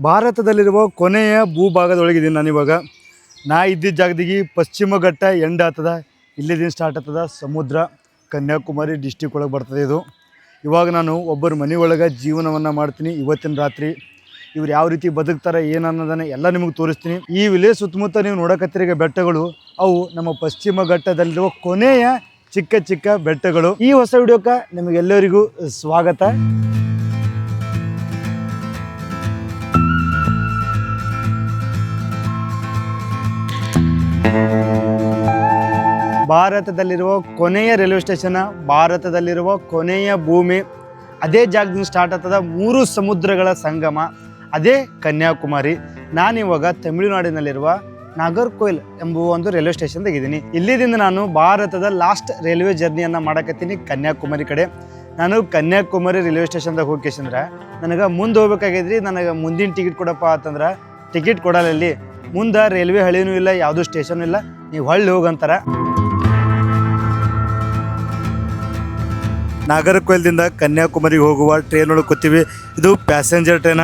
ಭಾರತದಲ್ಲಿರುವ ಕೊನೆಯ ಭೂಭಾಗದೊಳಗಿದ್ದೀನಿ ನಾನಿವಾಗ. ನಾ ಇದ್ದಿದ್ದ ಜಾಗದಿಗೆ ಪಶ್ಚಿಮ ಘಟ್ಟ ಎಂಡ್ ಆಗ್ತದ. ಇಲ್ಲಿದ್ದೀನಿ ಸ್ಟಾರ್ಟ್ ಆಗ್ತದ ಸಮುದ್ರ. ಕನ್ಯಾಕುಮಾರಿ ಡಿಸ್ಟಿಕ್ ಒಳಗೆ ಬರ್ತದೆ ಇದು. ಇವಾಗ ನಾನು ಒಬ್ಬರ ಮನೆ ಒಳಗೆ ಜೀವನವನ್ನು ಮಾಡ್ತೀನಿ. ಇವತ್ತಿನ ರಾತ್ರಿ ಇವ್ರು ಯಾವ ರೀತಿ ಬದುಕ್ತಾರೆ ಏನನ್ನೋದನ್ನು ಎಲ್ಲ ನಿಮಗೆ ತೋರಿಸ್ತೀನಿ. ಈ ವಿಲೇಜ್ ಸುತ್ತಮುತ್ತ ನೀವು ನೋಡಕತ್ತಿರೋ ಬೆಟ್ಟಗಳು ಅವು ನಮ್ಮ ಪಶ್ಚಿಮ ಘಟ್ಟದಲ್ಲಿರುವ ಕೊನೆಯ ಚಿಕ್ಕ ಚಿಕ್ಕ ಬೆಟ್ಟಗಳು. ಈ ಹೊಸ ವಿಡಿಯೋಕ್ಕೆ ನಿಮಗೆಲ್ಲರಿಗೂ ಸ್ವಾಗತ. ಭಾರತದಲ್ಲಿರುವ ಕೊನೆಯ ರೈಲ್ವೆ ಸ್ಟೇಷನ್, ಭಾರತದಲ್ಲಿರುವ ಕೊನೆಯ ಭೂಮಿ, ಅದೇ ಜಾಗದಿಂದ ಸ್ಟಾರ್ಟ್ ಆಗ್ತದ 3 ಸಮುದ್ರಗಳ ಸಂಗಮ, ಅದೇ ಕನ್ಯಾಕುಮಾರಿ. ನಾನಿವಾಗ ತಮಿಳುನಾಡಿನಲ್ಲಿರುವ ನಾಗರ್ಕೋಯಿಲ್ ಎಂಬುವ ಒಂದು ರೈಲ್ವೆ ಸ್ಟೇಷನ್ದಾಗ ಇದ್ದೀನಿ. ಇಲ್ಲಿದಿಂದ ನಾನು ಭಾರತದ ಲಾಸ್ಟ್ ರೈಲ್ವೆ ಜರ್ನಿಯನ್ನು ಮಾಡಕತ್ತೀನಿ ಕನ್ಯಾಕುಮಾರಿ ಕಡೆ. ನಾನು ಕನ್ಯಾಕುಮಾರಿ ರೈಲ್ವೆ ಸ್ಟೇಷನ್ದಾಗ ಹೋಗ್ಕೇಶಂದ್ರೆ ನನಗೆ ಮುಂದೆ ಹೋಗ್ಬೇಕಾಗಿದ್ರಿ. ನನಗೆ ಮುಂದಿನ ಟಿಕೆಟ್ ಕೊಡಪ್ಪ ಅಂತಂದ್ರೆ ಟಿಕೆಟ್ ಕೊಡಲ್ಲ. ಇಲ್ಲಿ ಮುಂದೆ ರೈಲ್ವೆ ಹಳಿನೂ ಇಲ್ಲ, ಯಾವುದೂ ಸ್ಟೇಷನ್ ಇಲ್ಲ, ನೀವು ಹೊಳ್ಳಿ ಹೋಗಂತಾರ. ನಾಗರ್ಕೋಯಿಲ್ದಿಂದ ಕನ್ಯಾಕುಮಾರಿಗೆ ಹೋಗುವ ಟ್ರೈನ್ ಒಳಗೆ ಕೂತೀವಿ. ಇದು ಪ್ಯಾಸೆಂಜರ್ ಟ್ರೈನ.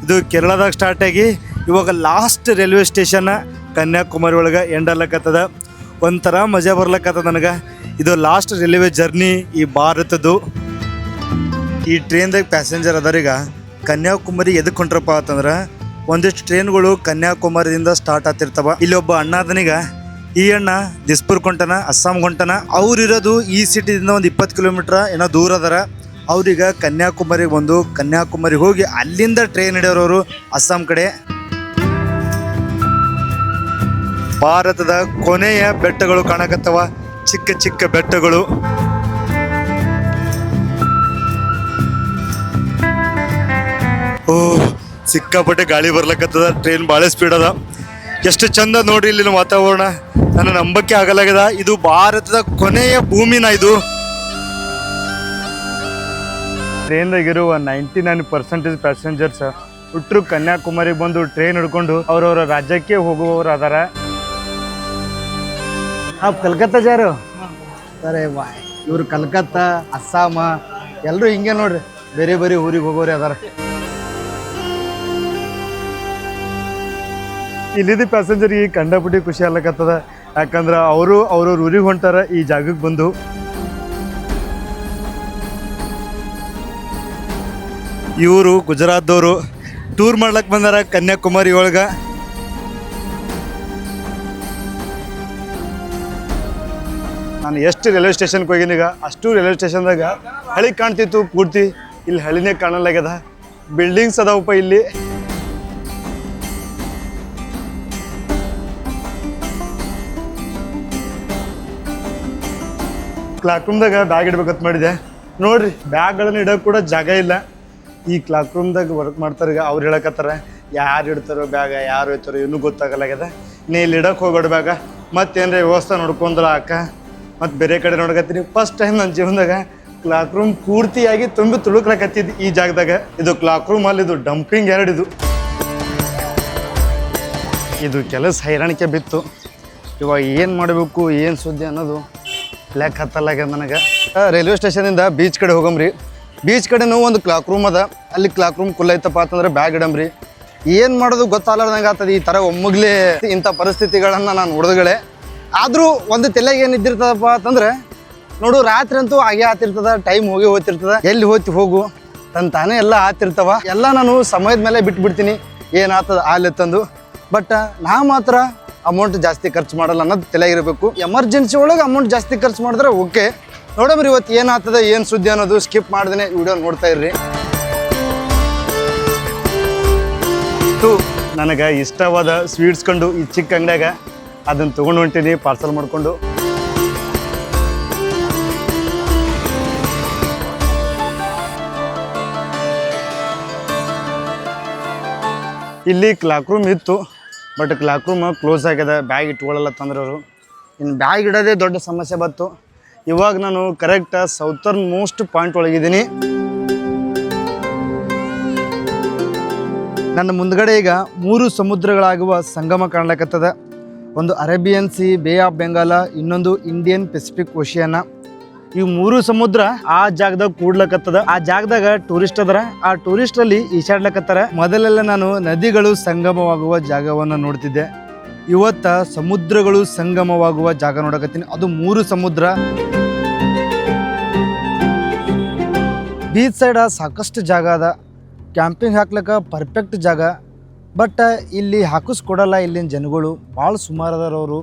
ಇದು ಕೇರಳದಾಗ ಸ್ಟಾರ್ಟ್ ಆಗಿ ಇವಾಗ ಲಾಸ್ಟ್ ರೈಲ್ವೆ ಸ್ಟೇಷನ್ನ ಕನ್ಯಾಕುಮಾರಿ ಒಳಗೆ ಎಂಡ್ ಆಗ್ಲಕ್ಕತ್ತದ. ಒಂಥರ ಮಜಾ ಬರ್ಲಕ್ಕತ್ತದ ನನಗೆ. ಇದು ಲಾಸ್ಟ್ ರೈಲ್ವೆ ಜರ್ನಿ ಈ ಭಾರತದ್ದು. ಈ ಟ್ರೈನ್ದಾಗ ಪ್ಯಾಸೆಂಜರ್ ಅದಾರೀಗ ಕನ್ಯಾಕುಮಾರಿ ಎದಕ್ಕೆ ಹೊಂಟ್ರಪ್ಪ ಅಂತಂದ್ರೆ ಒಂದಿಷ್ಟು ಟ್ರೈನ್ಗಳು ಕನ್ಯಾಕುಮಾರಿಯಿಂದ ಸ್ಟಾರ್ಟ್ ಆಗ್ತಿರ್ತಾವ. ಇಲ್ಲಿ ಒಬ್ಬ ಅಣ್ಣ ಅದನೀಗ. ಈ ಅಣ್ಣ ದಿಸ್ಪುರ್ ಕೊಂಟನ, ಅಸ್ಸಾಂ ಹೊಂಟನ. ಅವ್ರಿರೋದು ಈ ಸಿಟಿದಿಂದ ಒಂದು 20 ಕಿಲೋಮೀಟ್ರ್ ಏನೋ ದೂರ ಅದಾರ. ಅವ್ರೀಗ ಕನ್ಯಾಕುಮಾರಿಗೆ ಬಂದು ಕನ್ಯಾಕುಮಾರಿಗೆ ಹೋಗಿ ಅಲ್ಲಿಂದ ಟ್ರೈನ್ ಹಿಡಿಯೋರವರು ಅಸ್ಸಾಂ ಕಡೆ. ಭಾರತದ ಕೊನೆಯ ಬೆಟ್ಟಗಳು ಕಾಣಕತ್ತವ, ಚಿಕ್ಕ ಚಿಕ್ಕ ಬೆಟ್ಟಗಳು. ಓ, ಸಿಕ್ಕಾಪಟ್ಟೆ ಗಾಳಿ ಬರ್ಲಕ್ಕತ್ತದ. ಟ್ರೈನ್ ಭಾಳ ಸ್ಪೀಡ್ ಅದ. ಎಷ್ಟು ಚಂದ ನೋಡ್ರಿ ಇಲ್ಲಿನ ವಾತಾವರಣ. ನನ್ನ ನಂಬಕ್ಕೆ ಆಗಲಾಗದ. ಇದು ಭಾರತದ ಕೊನೆಯ ಭೂಮಿನ. ಇದು ಟ್ರೈನ್ದಾಗಿರುವ 99% ಪ್ಯಾಸೆಂಜರ್ಸ್ ಹುಟ್ಟರು ಕನ್ಯಾಕುಮಾರಿಗೆ ಬಂದು ಟ್ರೈನ್ ಹಿಡ್ಕೊಂಡು ಅವ್ರವ್ರ ರಾಜ್ಯಕ್ಕೆ ಹೋಗುವವರು ಅದಾರ. ಕಲ್ಕತ್ತಾ ಜಾರು ಸರಿ ಬಾಯ್. ಇವರು ಕಲ್ಕತ್ತಾ, ಅಸ್ಸಾಮ ಎಲ್ಲರೂ ಹಿಂಗೆ ನೋಡ್ರಿ, ಬೇರೆ ಬೇರೆ ಊರಿಗೆ ಹೋಗೋರಿ ಅದಾರ. ಇಲ್ಲಿದ್ದ ಪ್ಯಾಸೆಂಜರ್ಗೆ ಕಂಡಪಟ್ಟಿ ಖುಷಿ ಆಗ್ಲಕ್ಕತ್ತದ. ಯಾಕಂದ್ರೆ ಅವರು ಅವ್ರವ್ರ ಊರಿಗೆ ಹೊಂಟಾರ ಈ ಜಾಗಕ್ಕೆ ಬಂದು. ಇವರು ಗುಜರಾತ್ದವರು ಟೂರ್ ಮಾಡ್ಲಕ್ಕೆ ಬಂದಾರ ಕನ್ಯಾಕುಮಾರಿ ಒಳಗೆ. ನಾನು ಎಷ್ಟು ರೈಲ್ವೆ ಸ್ಟೇಷನ್ಗೆ ಹೋಗಿನೀಗ ಅಷ್ಟು ರೈಲ್ವೆ ಸ್ಟೇಷನ್ದಾಗ ಹಳಿ ಕಾಣ್ತಿತ್ತು ಪೂರ್ತಿ. ಇಲ್ಲಿ ಹಳಿನೇ ಕಾಣಲಾಗ್ಯದ. ಬಿಲ್ಡಿಂಗ್ಸ್ ಅದಾವಪ್ಪ ಇಲ್ಲಿ. ಕ್ಲಾಕ್ ರೂಮ್ದಾಗ ಬ್ಯಾಗ್ ಇಡ್ಬೇಕಂತ ಮಾಡಿದೆ. ನೋಡ್ರಿ, ಬ್ಯಾಗ್ಗಳನ್ನು ಇಡೋಕೆ ಕೂಡ ಜಾಗ ಇಲ್ಲ. ಈ ಕ್ಲಾಕ್ ರೂಮ್ದಾಗ ವರ್ಕ್ ಮಾಡ್ತಾರೆ ಅವ್ರು ಹೇಳಕತ್ತಾರ ಯಾರು ಇಡ್ತಾರೋ ಬ್ಯಾಗ, ಯಾರು ಹೋಯ್ತಾರೋ ಇನ್ನೂ ಗೊತ್ತಾಗಲಾಗ್ಯದ. ನೀ ಇಲ್ಲಿ ಇಡೋಕೆ ಹೋಗ್ಬೇಡ ಬ್ಯಾಗ. ಮತ್ತೇನರ ವ್ಯವಸ್ಥೆ ನೋಡ್ಕೊಂಡ್ರ ಅಕ್ಕ. ಮತ್ತು ಬೇರೆ ಕಡೆ ನೋಡಕತ್ತೀನಿ. ಫಸ್ಟ್ ಟೈಮ್ ನನ್ನ ಜೀವನದಾಗ ಕ್ಲಾಕ್ ರೂಮ್ ಪೂರ್ತಿಯಾಗಿ ತುಂಬಿ ತುಳುಕ್ಲಕತ್ತಿದ್ದು ಈ ಜಾಗದಾಗ. ಇದು ಕ್ಲಾಕ್ ರೂಮ್ ಅಲ್ಲಿ, ಇದು ಡಂಪಿಂಗ್ ಯಾರ್ಡ್. ಇದು ಕೆಲಸ ಹೈರಾಣಿಕೆ ಬಿತ್ತು. ಇವಾಗ ಏನು ಮಾಡಬೇಕು ಏನು ಸುದ್ದಿ ಅನ್ನೋದು ಲೆಕ್ಕ ಹತ್ತಲಾಗ್ಯದ ನನಗೆ. ರೈಲ್ವೆ ಸ್ಟೇಷನಿಂದ ಬೀಚ್ ಕಡೆ ಹೋಗಮ್ರಿ. ಬೀಚ್ ಕಡೆನೂ ಒಂದು ಕ್ಲಾಕ್ ರೂಮ್ ಅದ. ಅಲ್ಲಿ ಕ್ಲಾಕ್ ರೂಮ್ ಕುಲ್ಲ ಐತಪ್ಪ ಅಂತಂದ್ರೆ ಬ್ಯಾಗ್ ಇಡಮ್ರಿ. ಏನು ಮಾಡೋದು ಗೊತ್ತಾಗ್ಲಾರ್ದಂಗೆ ಆಗ್ತದೆ ಈ ಥರ ಒಮ್ಮಗ್ಲೇ ಇಂಥ ಪರಿಸ್ಥಿತಿಗಳನ್ನು ನಾನು ಹುಡುಗಳೆ. ಆದರೂ ಒಂದು ತಲೆಗೆ ಏನು ಇದ್ದಿರ್ತದಪ್ಪ ಅಂತಂದ್ರೆ ನೋಡು, ರಾತ್ರಿ ಅಂತೂ ಹಾಗೆ ಆತಿರ್ತದ, ಟೈಮ್ ಹೋಗಿ ಹೋಗ್ತಿರ್ತದ. ಎಲ್ಲಿ ಹೋಗು ತಾನೇ ಎಲ್ಲ ಆತಿರ್ತಾವ. ಎಲ್ಲ ನಾನು ಸಮಯದ ಮೇಲೆ ಬಿಟ್ಬಿಡ್ತೀನಿ, ಏನಾಗ್ತದ ಅಲ್ಲಿ ತಂದು. ಬಟ್ ನಾ ಮಾತ್ರ ಅಮೌಂಟ್ ಜಾಸ್ತಿ ಖರ್ಚು ಮಾಡಲ್ಲ ಅನ್ನೋದು ತಲೆಗಿರಬೇಕು. ಎಮರ್ಜೆನ್ಸಿ ಒಳಗೆ ಅಮೌಂಟ್ ಜಾಸ್ತಿ ಖರ್ಚು ಮಾಡಿದ್ರೆ ಓಕೆ. ನೋಡಮ್ರಿ ಇವತ್ತು ಏನಾಗ್ತದೆ ಏನು ಸುದ್ದಿ ಅನ್ನೋದು ಸ್ಕಿಪ್ ಮಾಡ್ದೇ ವಿಡಿಯೋ ನೋಡ್ತಾ ಇರ್ರಿ. ನನಗೆ ಇಷ್ಟವಾದ ಸ್ವೀಟ್ಸ್ ಕಂಡು ಈ ಚಿಕ್ಕ ಅಂಗಡಿಯಾಗ ಅದನ್ನು ತೊಗೊಂಡು ಹೊಂಟೀನಿ ಪಾರ್ಸಲ್ ಮಾಡಿಕೊಂಡು. ಇಲ್ಲಿ ಕ್ಲಾಕ್ ರೂಮ್ ಇತ್ತು, ಬಟ್ ಕ್ಲಾಕ್ ರೂಮ್ ಕ್ಲೋಸ್ ಆಗ್ಯದ. ಬ್ಯಾಗ್ ಇಟ್ಕೊಳ್ಳಲ್ಲ ತಂದ್ರೆ ಅವರು. ಇನ್ನು ಬ್ಯಾಗ್ ಇಡೋದೇ ದೊಡ್ಡ ಸಮಸ್ಯೆ ಬಂತು. ಇವಾಗ ನಾನು ಕರೆಕ್ಟ್ ಸೌತರ್ನ್ ಮೋಸ್ಟ್ ಪಾಯಿಂಟ್ ಒಳಗಿದ್ದೀನಿ. ನನ್ನ ಮುಂದ್ಗಡೆ ಈಗ 3 ಸಮುದ್ರಗಳಾಗುವ ಸಂಗಮ ಕಾಣ್ಲಕ್ಕತ್ತದ. ಒಂದು Arabian C, bay of Bengal, ಇನ್ನೊಂದು ಇಂಡಿಯನ್ ಪೆಸಿಫಿಕ್ ಓಷಿಯನ್ನ. ಈ ಮೂರು ಸಮುದ್ರ ಆ ಜಾಗದಾಗ ಕೂಡ್ಲಕತ್ತದ. ಆ ಜಾಗದಾಗ ಟೂರಿಸ್ಟ್ ಅದರ. ಆ ಟೂರಿಸ್ಟ್ ಅಲ್ಲಿ ಈಶಾಡ್ಲಕತ್ತಾರ. ಮೊದಲೆಲ್ಲ ನಾನು ನದಿಗಳು ಸಂಗಮವಾಗುವ ಜಾಗವನ್ನ ನೋಡ್ತಿದ್ದೆ. ಇವತ್ತ ಸಮುದ್ರಗಳು ಸಂಗಮವಾಗುವ ಜಾಗ ನೋಡಕತ್ತೀನಿ. ಅದು ಮೂರು ಸಮುದ್ರ. ಬೀಚ್ ಸೈಡ್ ಸಾಕಷ್ಟು ಜಾಗ ಅದ. ಕ್ಯಾಂಪಿಂಗ್ ಹಾಕ್ಲಿಕ್ಕೆ ಪರ್ಫೆಕ್ಟ್ ಜಾಗ. ಬಟ್ ಇಲ್ಲಿ ಹಾಕಿಸ್ಕೊಡಲ್ಲ. ಇಲ್ಲಿನ ಜನಗಳು ಭಾಳ ಸುಮಾರು ಅದಾರ. ಅವರು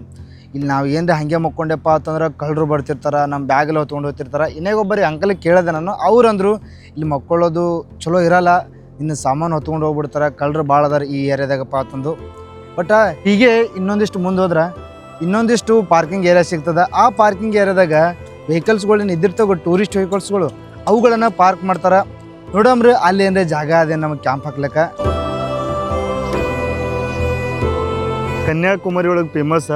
ಇಲ್ಲಿ ನಾವು ಏನರ ಹಾಗೆ ಮಕ್ಕೊಂಡೆಪ್ಪ ಅಂತಂದ್ರೆ ಕಳ್ಳರು ಬರ್ತಿರ್ತಾರೆ, ನಮ್ಮ ಬ್ಯಾಗೆಲ್ಲ ಹೊತ್ಕೊಂಡು ಹೋಗ್ತಿರ್ತಾರೆ. ಇನ್ನೇಗೊಬ್ಬರಿ ಅಂಕಲಿಗೆ ಕೇಳಿದೆ ನಾನು. ಅವ್ರು ಅಂದರು ಇಲ್ಲಿ ಮಕ್ಕೊಳ್ಳೋದು ಚಲೋ ಇರಲ್ಲ, ಇನ್ನು ಸಾಮಾನು ಹೊತ್ಕೊಂಡು ಹೋಗ್ಬಿಡ್ತಾರೆ, ಕಳ್ಳರು ಭಾಳ ಅದಾರ ಈ ಏರಿಯಾದಾಗಪ್ಪ ಅಂತಂದು. ಬಟ್ ಹೀಗೆ ಇನ್ನೊಂದಿಷ್ಟು ಮುಂದೆ ಹೋದ್ರೆ ಇನ್ನೊಂದಿಷ್ಟು ಪಾರ್ಕಿಂಗ್ ಏರಿಯಾ ಸಿಗ್ತದೆ. ಆ ಪಾರ್ಕಿಂಗ್ ಏರಿಯಾದಾಗ ವೆಹಿಕಲ್ಸ್ಗಳನ್ನ ಇದ್ದಿರ್ತಾವೆ, ಟೂರಿಸ್ಟ್ ವೆಹಿಕಲ್ಸ್ಗಳು, ಅವುಗಳನ್ನು ಪಾರ್ಕ್ ಮಾಡ್ತಾರೆ. ನೋಡಮ್ರಿ ಅಲ್ಲಿ ಅಂದರೆ ಜಾಗ ಅದೇ ನಮಗೆ ಕ್ಯಾಂಪ್ ಹಾಕ್ಲಿಕ್ಕೆ. ಕನ್ಯಾಕುಮಾರಿ ಒಳಗೆ ಫೇಮಸ್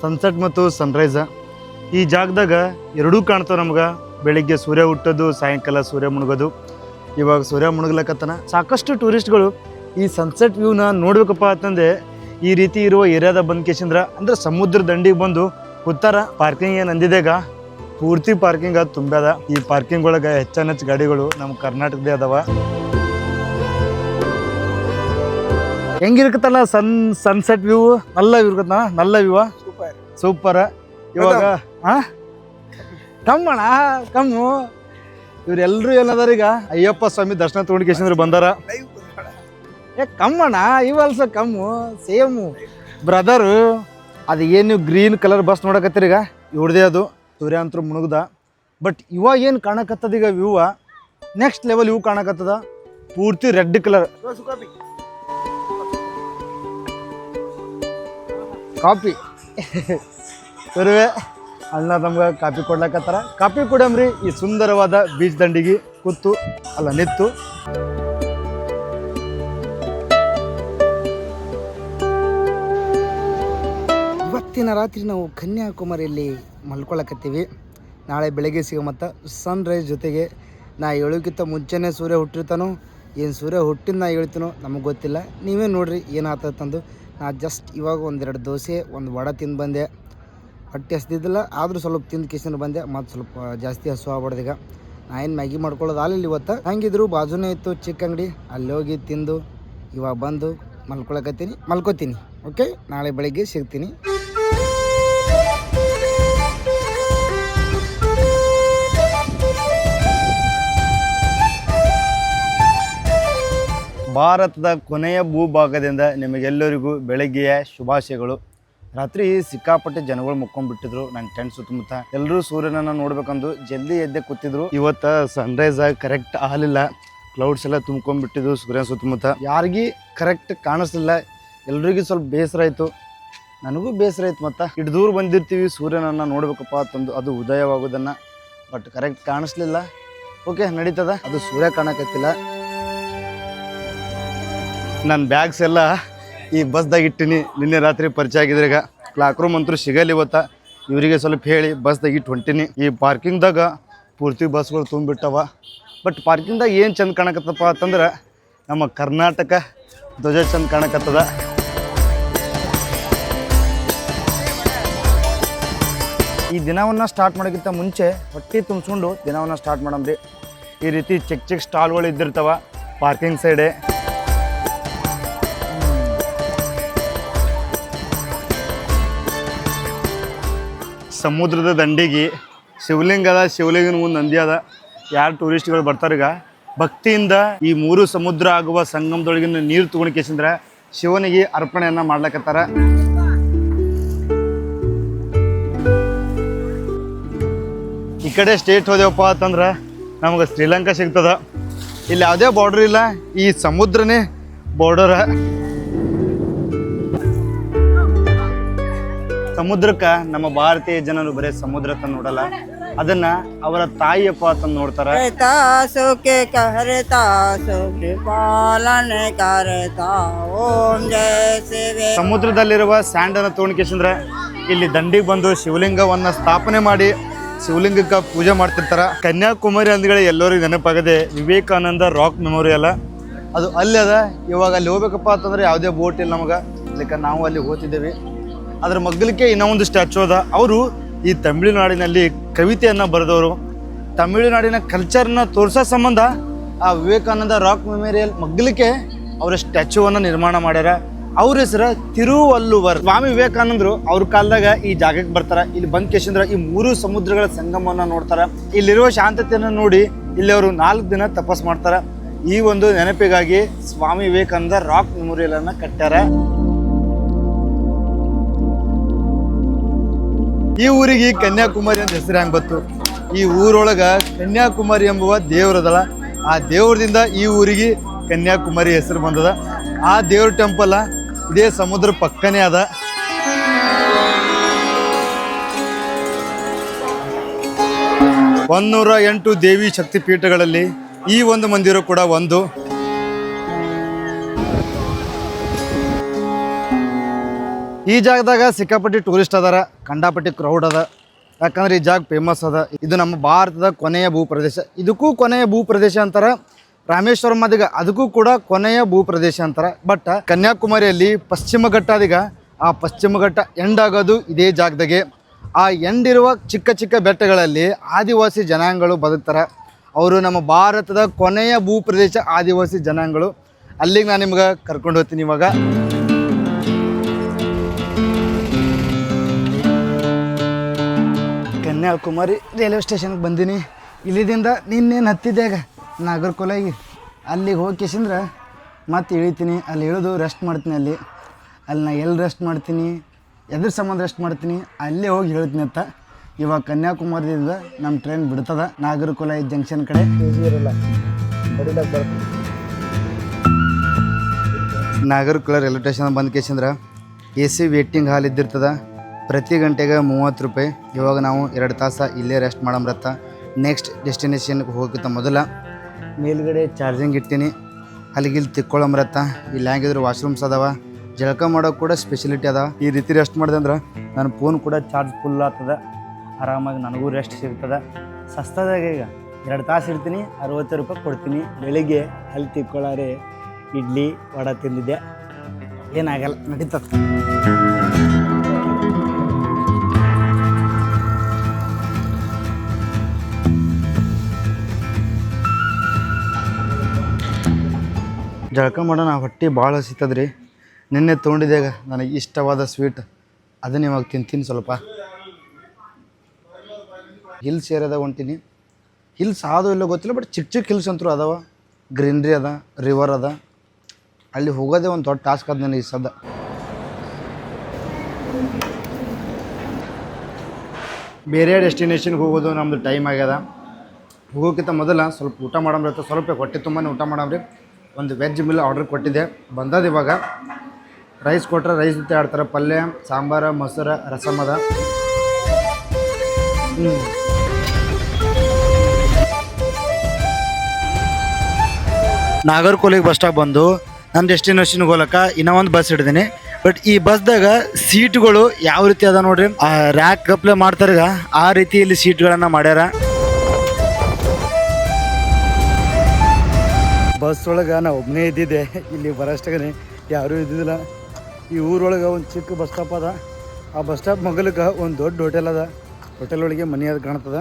ಸನ್ಸೆಟ್ ಮತ್ತು ಸನ್ರೈಸ. ಈ ಜಾಗದಾಗ ಎರಡೂ ಕಾಣ್ತಾವೆ ನಮ್ಗೆ. ಬೆಳಿಗ್ಗೆ ಸೂರ್ಯ ಹುಟ್ಟೋದು, ಸಾಯಂಕಾಲ ಸೂರ್ಯ ಮುಳುಗೋದು. ಇವಾಗ ಸೂರ್ಯ ಮುಳುಗ್ಲಕತ್ತನ. ಸಾಕಷ್ಟು ಟೂರಿಸ್ಟ್ಗಳು ಈ ಸನ್ಸೆಟ್ ವ್ಯೂನ ನೋಡ್ಬೇಕಪ್ಪ ಅಂತಂದೆ ಈ ರೀತಿ ಇರುವ ಏರಿಯಾದ ಬಂದು ಕೇಶಂದ್ರ ಅಂದ್ರೆ ಸಮುದ್ರ ದಂಡಿಗೆ ಬಂದು ಕೂತಾರ. ಪಾರ್ಕಿಂಗ್ ಏನು ಅಂದಿದೇಗ ಪೂರ್ತಿ ಪಾರ್ಕಿಂಗ್ ಅದು ತುಂಬ್ಯದ. ಈ ಪಾರ್ಕಿಂಗ್ ಒಳಗೆ ಹೆಚ್ಚು ಗಾಡಿಗಳು ನಮ್ಮ ಕರ್ನಾಟಕದೇ ಅದಾವ. ಹೆಂಗಿರ್ಕತ್ತಲ್ಲ ಸನ್ಸೆಟ್ ವ್ಯೂ ನಲ್ಲ ಇರ್ಕತ್ತ. ನಲ್ಲ ವ್ಯೂ ಸೂಪರ್. ಇವಾಗ ಕಮ್ಮಣ ಕಮ್ಮು ಇವ್ರೆಲ್ಲರೂ ಏನದಾರ ಈಗ ಅಯ್ಯಪ್ಪ ಸ್ವಾಮಿ ದರ್ಶನ ತಗೊಂಡ್ಕೇಶಂದ್ರೆ ಬಂದಾರ. ಕಮ್ಮಣ್ಣ ಇವಲ್ಸ ಕಮ್ಮು ಸೇಮು ಬ್ರದರು. ಅದು ಏನು ನೀವು ಗ್ರೀನ್ ಕಲರ್ ಬಸ್ ನೋಡಕತ್ತೀರಿ ಈಗ ಇವ್ರದೇ ಅದು. ಸೂರ್ಯಾಂತ್ರ ಮುಳುಗ್ದ. ಬಟ್ ಇವಾಗ ಏನು ಕಾಣಕತ್ತದ ಈಗ ವ್ಯೂವ ನೆಕ್ಸ್ಟ್ ಲೆವೆಲ್ ವ್ಯೂ ಕಾಣಕತ್ತದ. ಪೂರ್ತಿ ರೆಡ್ ಕಲರ್ ಕಾಫಿ ಸರಿವೆ ಅಣ್ಣ ನಮ್ಗೆ ಕಾಫಿ ಕೊಡ್ಲಕತ್ತಾರ. ಕಾಫಿ ಕುಡಮ್ರಿ ಈ ಸುಂದರವಾದ ಬೀಚ್ ದಂಡಿಗೆ ಕೂತು ಅಲ್ಲ ನಿಂತು. ಇವತ್ತಿನ ರಾತ್ರಿ ನಾವು ಕನ್ಯಾಕುಮಾರಿಯಲ್ಲಿ ಮಲ್ಕೊಳಕತ್ತೀವಿ. ನಾಳೆ ಬೆಳಗ್ಗೆ ಸಿಗೋ ಮತ್ತು ಸನ್ರೈಸ್ ಜೊತೆಗೆ ನಾ ಹೇಳೋಕ್ಕಿಂತ ಮುಂಚೆನೇ ಸೂರ್ಯ ಹುಟ್ಟಿರ್ತಾನೋ ಏನು ಸೂರ್ಯ ಹುಟ್ಟಿದ ನಾ ಹೇಳ್ತೀನೋ ನಮಗೆ ಗೊತ್ತಿಲ್ಲ. ನೀವೇ ನೋಡಿರಿ ಏನಾಗ್ತದಂದು. ನಾ ಜಸ್ಟ್ ಇವಾಗ ಒಂದೆರಡು ದೋಸೆ ಒಂದು ವಡೆ ತಿಂದು ಬಂದೆ. ಹೊಟ್ಟೆ ಹಸ್ದಿದ್ದಿಲ್ಲ, ಆದರೂ ಸ್ವಲ್ಪ ತಿಂದು ಕಿಶನ್ ಬಂದೆ. ಮತ್ತು ಸ್ವಲ್ಪ ಜಾಸ್ತಿ ಹಸು ಆಗ್ಬಾರ್ದು. ಈಗ ನಾ ಏನು ಮ್ಯಾಗಿ ಮಾಡ್ಕೊಳ್ಳೋದು ಆಗಲಿಲ್ಲ ಇವತ್ತು. ಹಂಗಿದ್ರು ಬಾಜುನೇ ಇತ್ತು ಚಿಕ್ಕ ಅಂಗಡಿ, ಅಲ್ಲಿ ಹೋಗಿ ತಿಂದು ಇವಾಗ ಬಂದು ಮಲ್ಕೋತೀನಿ. ಓಕೆ, ನಾಳೆ ಬೆಳಗ್ಗೆ ಸಿಗ್ತೀನಿ. ಭಾರತದ ಕೊನೆಯ ಭೂಭಾಗದಿಂದ ನಿಮಗೆಲ್ಲರಿಗೂ ಬೆಳಗ್ಗೆಯ ಶುಭಾಶಯಗಳು. ರಾತ್ರಿ ಸಿಕ್ಕಾಪಟ್ಟೆ ಜನಗಳು ಮುಕ್ಕೊಂಡ್ಬಿಟ್ಟಿದ್ರು. ನನ್ನ ಟೆಂಟ್ ಸುತ್ತಮುತ್ತ ಎಲ್ಲರೂ ಸೂರ್ಯನನ್ನು ನೋಡ್ಬೇಕಂದು ಜಲ್ದಿ ಎದ್ದೆ ಕೂತಿದ್ರು. ಇವತ್ತು ಸನ್ರೈಸ್ ಕರೆಕ್ಟ್ ಆಗಲಿಲ್ಲ. ಕ್ಲೌಡ್ಸ್ ಎಲ್ಲ ತುಂಬ್ಕೊಂಡ್ಬಿಟ್ಟಿದ್ವು ಸೂರ್ಯನ ಸುತ್ತಮುತ್ತ. ಯಾರಿಗೂ ಕರೆಕ್ಟ್ ಕಾಣಿಸ್ಲಿಲ್ಲ. ಎಲ್ರಿಗೂ ಸ್ವಲ್ಪ ಬೇಸರ ಆಯಿತು, ನನಗೂ ಬೇಸರ ಆಯ್ತು. ಮತ್ತು ಇಟ್ಟು ದೂರ ಬಂದಿರ್ತೀವಿ ಸೂರ್ಯನನ್ನು ನೋಡ್ಬೇಕಪ್ಪ ಅಂತಂದು ಅದು ಉದಯವಾಗೋದನ್ನು. ಬಟ್ ಕರೆಕ್ಟ್ ಕಾಣಿಸ್ಲಿಲ್ಲ. ಓಕೆ ನಡೀತದ. ಅದು ಸೂರ್ಯ ಕಾಣಕತ್ತಿಲ್ಲ. ನನ್ನ ಬ್ಯಾಗ್ಸ್ ಎಲ್ಲ ಈ ಬಸ್ದಾಗ ಇಟ್ಟಿನಿ. ನಿನ್ನೆ ರಾತ್ರಿ ಪರಿಚಯ ಆಗಿದ್ರೆ ಈಗ ಕ್ಲಾಕ್ ರೂಮ್ ಅಂತೂ ಸಿಗಲ್ಲ ಇವತ್ತ. ಇವರಿಗೆ ಸ್ವಲ್ಪ ಹೇಳಿ ಬಸ್ದಾಗ ಇಟ್ಟು ಹೊಂಟೀನಿ. ಈ ಪಾರ್ಕಿಂಗ್ದಾಗ ಪೂರ್ತಿ ಬಸ್ಗಳು ತುಂಬಿಟ್ಟವ. ಬಟ್ ಪಾರ್ಕಿಂಗ್ದಾಗ ಏನು ಚಂದ ಕಾಣಕತ್ತಪ್ಪ ಅಂತಂದ್ರೆ ನಮ್ಮ ಕರ್ನಾಟಕ ಧ್ವಜ ಚಂದ ಕಾಣಕತ್ತದ. ಈ ದಿನವನ್ನು ಸ್ಟಾರ್ಟ್ ಮಾಡೋಕ್ಕಿಂತ ಮುಂಚೆ ಹೊಟ್ಟೆ ತುಂಬಿಸ್ಕೊಂಡು ದಿನವನ್ನು ಸ್ಟಾರ್ಟ್ ಮಾಡಮ್ರಿ. ಈ ರೀತಿ ಚಿಕ್ಕ ಸ್ಟಾಲ್ಗಳು ಇದ್ದಿರ್ತಾವ ಪಾರ್ಕಿಂಗ್ ಸೈಡೆ. ಸಮುದ್ರದ ದಂಡಿಗೆ ಶಿವಲಿಂಗ ಅದ. ಶಿವಲಿಂಗನ ಮುಂದೆ ನಂದಿ ಅದ. ಯಾರು ಟೂರಿಸ್ಟ್ಗಳು ಬರ್ತಾರೀಗ ಭಕ್ತಿಯಿಂದ ಈ ಮೂರು ಸಮುದ್ರ ಆಗುವ ಸಂಗಮದೊಳಗಿನ ನೀರು ತೊಗೊಂಡ್ಕೇಸಂದ್ರೆ ಶಿವನಿಗೆ ಅರ್ಪಣೆಯನ್ನು ಮಾಡ್ಲಕತ್ತಾರ. ಈ ಕಡೆ ಸ್ಟೇಟ್ ಹೋದೆವಪ್ಪ ಅಂತಂದ್ರೆ ನಮ್ಗೆ ಶ್ರೀಲಂಕಾ ಸಿಗ್ತದ. ಇಲ್ಲಿ ಯಾವುದೇ ಬಾರ್ಡ್ರ್ ಇಲ್ಲ, ಈ ಸಮುದ್ರನೇ ಬಾರ್ಡರ. ಸಮುದ್ರಕ್ಕೆ ನಮ್ಮ ಭಾರತೀಯ ಜನರು ಬರೀ ಸಮುದ್ರ ತನ್ನ ನೋಡಲ್ಲ, ಅದನ್ನ ಅವರ ತಾಯಿಯಪ್ಪ ಅಂತ ನೋಡ್ತಾರ. ಸಮುದ್ರದಲ್ಲಿರುವ ಸ್ಯಾಂಡ್ ಅನ್ನ ತಗೊಂಡ್ಕೇಸಂದ್ರೆ ಇಲ್ಲಿ ದಂಡಿಗೆ ಬಂದು ಶಿವಲಿಂಗವನ್ನ ಸ್ಥಾಪನೆ ಮಾಡಿ ಶಿವಲಿಂಗಕ್ಕೆ ಪೂಜೆ ಮಾಡ್ತಿರ್ತಾರ. ಕನ್ಯಾಕುಮಾರಿ ಅಂದ್ಗಳೇ ಎಲ್ಲರಿಗೂ ನೆನಪಾಗದೆ ವಿವೇಕಾನಂದ ರಾಕ್ ಮೆಮೋರಿಯಲ್ ಅದು ಅಲ್ಲಿ ಅದ. ಇವಾಗ ಅಲ್ಲಿ ಹೋಗ್ಬೇಕಪ್ಪ ಅಂತಂದ್ರೆ ಯಾವುದೇ ಬೋಟ್ ಇಲ್ಲ ನಮಗೆ. ಅದಕ್ಕೆ ನಾವು ಅಲ್ಲಿ ಹೋಗ್ತಿದ್ದೇವೆ. ಅದ್ರ ಮಗ್ಗಲಿಕ್ಕೆ ಇನ್ನೂ ಒಂದು ಸ್ಟ್ಯಾಚು ಅದ. ಅವರು ಈ ತಮಿಳುನಾಡಿನಲ್ಲಿ ಕವಿತೆಯನ್ನು ಬರೆದವರು. ತಮಿಳುನಾಡಿನ ಕಲ್ಚರ್ನ ತೋರಿಸೋ ಸಂಬಂಧ ಆ ವಿವೇಕಾನಂದ ರಾಕ್ ಮೆಮೋರಿಯಲ್ ಮಗ್ಲಿಕ್ಕೆ ಅವರ ಸ್ಟ್ಯಾಚ್ಯೂವನ್ನು ನಿರ್ಮಾಣ ಮಾಡ್ಯಾರ. ಅವ್ರ ಹೆಸರು ತಿರುವಲ್ಲುವರ್. ಸ್ವಾಮಿ ವಿವೇಕಾನಂದರು ಅವ್ರ ಕಾಲದಾಗ ಈ ಜಾಗಕ್ಕೆ ಬರ್ತಾರೆ. ಇಲ್ಲಿ ಬಂದ ಕೇಶಂದ್ರ ಈ 3 ಸಮುದ್ರಗಳ ಸಂಗಮವನ್ನು ನೋಡ್ತಾರೆ. ಇಲ್ಲಿರುವ ಶಾಂತತೆಯನ್ನು ನೋಡಿ ಇಲ್ಲಿ ಅವರು 4 ದಿನ ತಪಸ್ ಮಾಡ್ತಾರೆ. ಈ ಒಂದು ನೆನಪಿಗಾಗಿ ಸ್ವಾಮಿ ವಿವೇಕಾನಂದ ರಾಕ್ ಮೆಮೋರಿಯಲ್ ಅನ್ನ ಕಟ್ಟ್ಯಾರ. ಈ ಊರಿಗೆ ಕನ್ಯಾಕುಮಾರಿ ಅಂತ ಹೆಸರು ಹೆಂಗ್ ಬತ್ತು? ಈ ಊರೊಳಗ ಕನ್ಯಾಕುಮಾರಿ ಎಂಬುವ ದೇವರದಲ್ಲ. ಆ ದೇವ್ರದಿಂದ ಈ ಊರಿಗೆ ಕನ್ಯಾಕುಮಾರಿ ಹೆಸರು ಬಂದದ. ಆ ದೇವ್ರ ಟೆಂಪಲ್ ಇದೇ ಸಮುದ್ರ ಪಕ್ಕನೇ ಅದ. ಒಂದೂರ 8 ದೇವಿ ಶಕ್ತಿ ಪೀಠಗಳಲ್ಲಿ ಈ ಒಂದು ಮಂದಿರ ಕೂಡ ಒಂದು. ಈ ಜಾಗದಾಗ ಸಿಕ್ಕಾಪಟ್ಟಿ ಟೂರಿಸ್ಟ್ ಅದಾರ, ಕಂಡಾಪಟ್ಟಿ ಕ್ರೌಡ್ ಅದ. ಯಾಕಂದ್ರೆ ಈ ಜಾಗ ಫೇಮಸ್ ಅದ. ಇದು ನಮ್ಮ ಭಾರತದ ಕೊನೆಯ ಭೂಪ್ರದೇಶ. ಇದಕ್ಕೂ ಕೊನೆಯ ಭೂಪ್ರದೇಶ ಅಂತಾರ. ರಾಮೇಶ್ವರಂ ಅದೀಗ ಅದಕ್ಕೂ ಕೂಡ ಕೊನೆಯ ಭೂಪ್ರದೇಶ ಅಂತಾರ. ಬಟ್ ಕನ್ಯಾಕುಮಾರಿಯಲ್ಲಿ ಪಶ್ಚಿಮ ಘಟ್ಟ ಅದೀಗ ಆ ಪಶ್ಚಿಮ ಘಟ್ಟ ಎಂಡ್ ಆಗೋದು ಇದೇ ಜಾಗದಾಗೆ. ಆ ಎಂಡಿರುವ ಚಿಕ್ಕ ಚಿಕ್ಕ ಬೆಟ್ಟಗಳಲ್ಲಿ ಆದಿವಾಸಿ ಜನಾಂಗಗಳು ಬದುಕ್ತಾರೆ. ಅವರು ನಮ್ಮ ಭಾರತದ ಕೊನೆಯ ಭೂಪ್ರದೇಶ ಆದಿವಾಸಿ ಜನಾಂಗಗಳು. ಅಲ್ಲಿಗೆ ನಾನು ನಿಮ್ಗೆ ಕರ್ಕೊಂಡು ಹೋಗ್ತೀನಿ. ಇವಾಗ ಕನ್ಯಾಕುಮಾರಿ ರೈಲ್ವೆ ಸ್ಟೇಷನ್ಗೆ ಬಂದೀನಿ. ಇಲ್ಲಿದಿಂದ ನಿನ್ನೇನು ಹತ್ತಿದ್ದಾಗ ನಾಗರ್ಕೋಲಾಗಿ ಅಲ್ಲಿಗೆ ಹೋಗಿ ಕೇಸಂದ್ರೆ ಮತ್ತೆ ಇಳಿತೀನಿ. ಅಲ್ಲಿ ಇಳಿದು ರೆಸ್ಟ್ ಮಾಡ್ತೀನಿ. ಅಲ್ಲಿ ನಾ ಎಲ್ಲಿ ರೆಸ್ಟ್ ಮಾಡ್ತೀನಿ, ಎದ್ರ ಸಂಬಂಧ ರೆಸ್ಟ್ ಮಾಡ್ತೀನಿ, ಅಲ್ಲೇ ಹೋಗಿ ಹೇಳ್ತೀನಿ ಅಂತ. ಇವಾಗ ಕನ್ಯಾಕುಮಾರಿಯಿಂದ ನಮ್ಮ ಟ್ರೈನ್ ಬಿಡ್ತದ ನಾಗರ್ಕೋಲಾಯಿ ಜಂಕ್ಷನ್ ಕಡೆ. ನಾಗರ್ಕೋಲ ರೈಲ್ವೆ ಸ್ಟೇಷನ್ ಬಂದ ಕೇಸಂದ್ರೆ AC ವೇಟಿಂಗ್ ಹಾಲ್ ಇದ್ದಿರ್ತದ. ಪ್ರತಿ ಗಂಟೆಗೆ 30 ರೂಪಾಯಿ. ಇವಾಗ ನಾವು 2 ತಾಸು ಇಲ್ಲೇ ರೆಸ್ಟ್ ಮಾಡಮ್ರತ್ತ. ನೆಕ್ಸ್ಟ್ ಡೆಸ್ಟಿನೇಷನ್ಗೆ ಹೋಗಿತ್ತ ಮೊದಲ ಮೇಲ್ಗಡೆ ಚಾರ್ಜಿಂಗ್ ಇಟ್ಟೀನಿ. ಅಲ್ಲಿಗೆ ಇಲ್ಲಿ ತಿಕ್ಕೊಳ್ಳಮ್ರತ್ತ. ಇಲ್ಲಿ ಹೆಂಗಿದ್ರು ವಾಶ್ರೂಮ್ಸ್ ಅದಾವ, ಜಳಕ ಮಾಡೋಕೆ ಕೂಡ ಸ್ಪೆಷಲಿಟಿ ಅದ. ಈ ರೀತಿ ರೆಸ್ಟ್ ಮಾಡಿದೆ ಅಂದ್ರೆ ನನ್ನ ಫೋನ್ ಕೂಡ ಚಾರ್ಜ್ ಫುಲ್ ಆಗ್ತದೆ. ಆರಾಮಾಗಿ ನನಗೂ ರೆಸ್ಟ್ ಸಿಗ್ತದೆ. ಸಸ್ತದಾಗ ಈಗ 2 ತಾಸು ಇರ್ತೀನಿ, 60 ರೂಪಾಯಿ ಕೊಡ್ತೀನಿ. ಬೆಳಿಗ್ಗೆ ಅಲ್ಲಿ ತಿಕ್ಕೊಳ್ಳಾರೆ ಇಡ್ಲಿ ವಡೆ ತಿಂದಿದ್ದೆ. ಏನಾಗಲ್ಲ, ನಡೀತದೆ. ಜಳಕ ಮಾಡೋಣ, ಹೊಟ್ಟೆ ಭಾಳ ಹಸಿತದ್ರಿ. ನಿನ್ನೆ ತೊಗೊಂಡಿದ್ದಾಗ ನನಗೆ ಇಷ್ಟವಾದ ಸ್ವೀಟ್ ಅದನ್ನ ಇವಾಗ ತಿಂತೀನಿ ಸ್ವಲ್ಪ. ಹಿಲ್ಸ್ ಏರಿಯಾದಾಗ ಹೊಂಟೀನಿ. ಹಿಲ್ಸ್ ಆದೋ ಇಲ್ಲೋ ಗೊತ್ತಿಲ್ಲ, ಬಟ್ ಚಿಕ್ಕ ಚಿಕ್ಕ ಹಿಲ್ಸ್ ಅಂತೂ ಅದಾವ. ಗ್ರೀನ್ರಿ ಅದ, ರಿವರ್ ಅದ. ಅಲ್ಲಿ ಹೋಗೋದೇ ಒಂದು ದೊಡ್ಡ ಟಾಸ್ಕ್ ಅದ ನನಗೆ ಸದ್ದ. ಬೇರೆ ಡೆಸ್ಟಿನೇಷನ್ಗೆ ಹೋಗೋದು ನಮ್ಮದು ಟೈಮ್ ಆಗ್ಯದ. ಹೋಗೋಕ್ಕಿಂತ ಮೊದಲ ಸ್ವಲ್ಪ ಊಟ ಮಾಡಮ್ರಿ. ಸ್ವಲ್ಪ ಹೊಟ್ಟೆ ತುಂಬಾ ಊಟ ಮಾಡಮ್ರಿ. ಒಂದು ವೆಜ್ ಮಿಲ್ ಆರ್ಡರ್ ಕೊಟ್ಟಿದ್ದೆ, ಬಂದದ. ಇವಾಗ ರೈಸ್ ಕೊಟ್ಟರೆ ರೈಸ್ ಜೊತೆ ಆಡ್ತಾರೆ. ಪಲ್ಯ, ಸಾಂಬಾರು, ಮೊಸರು, ರಸಮ್ ಅದ. ನಾಗರ್ಕೋಲಿಗೆ ಬಸ್ ಸ್ಟಾಪ್ ಬಂದು ನನ್ನ ಡೆಸ್ಟಿನೇಷನ್ಗೆ ಹೋಗ್ಲಕ್ಕ ಇನ್ನೂ ಒಂದು ಬಸ್ ಹಿಡಿದೀನಿ. ಬಟ್ ಈ ಬಸ್ದಾಗ ಸೀಟ್ಗಳು ಯಾವ ರೀತಿ ಅದ ನೋಡ್ರಿ. ರ್ಯಾಕ್ ಕಪ್ಲೆ ಮಾಡ್ತಾರೀಗ ಆ ರೀತಿ ಇಲ್ಲಿ ಸೀಟ್ಗಳನ್ನು ಮಾಡ್ಯಾರ. ಬಸ್ ಒಳಗೆ ನಾ ಒಬ್ಬನೇ ಇದ್ದಿದ್ದೆ. ಇಲ್ಲಿ ಬರೋಷ್ಟಾಗನೆ ಯಾರೂ ಇದ್ದಿದ್ದಿಲ್ಲ. ಈ ಊರೊಳಗೆ ಒಂದು ಚಿಕ್ಕ ಬಸ್ ಸ್ಟಾಪ್ ಅದ. ಆ ಬಸ್ ಸ್ಟಾಪ್ ಮಗಲಿಗೆ ಒಂದು ದೊಡ್ಡ ಹೋಟೆಲ್ ಅದ. ಹೋಟೆಲ್ ಒಳಗೆ ಮನೆ ಅದು ಕಾಣ್ತದ.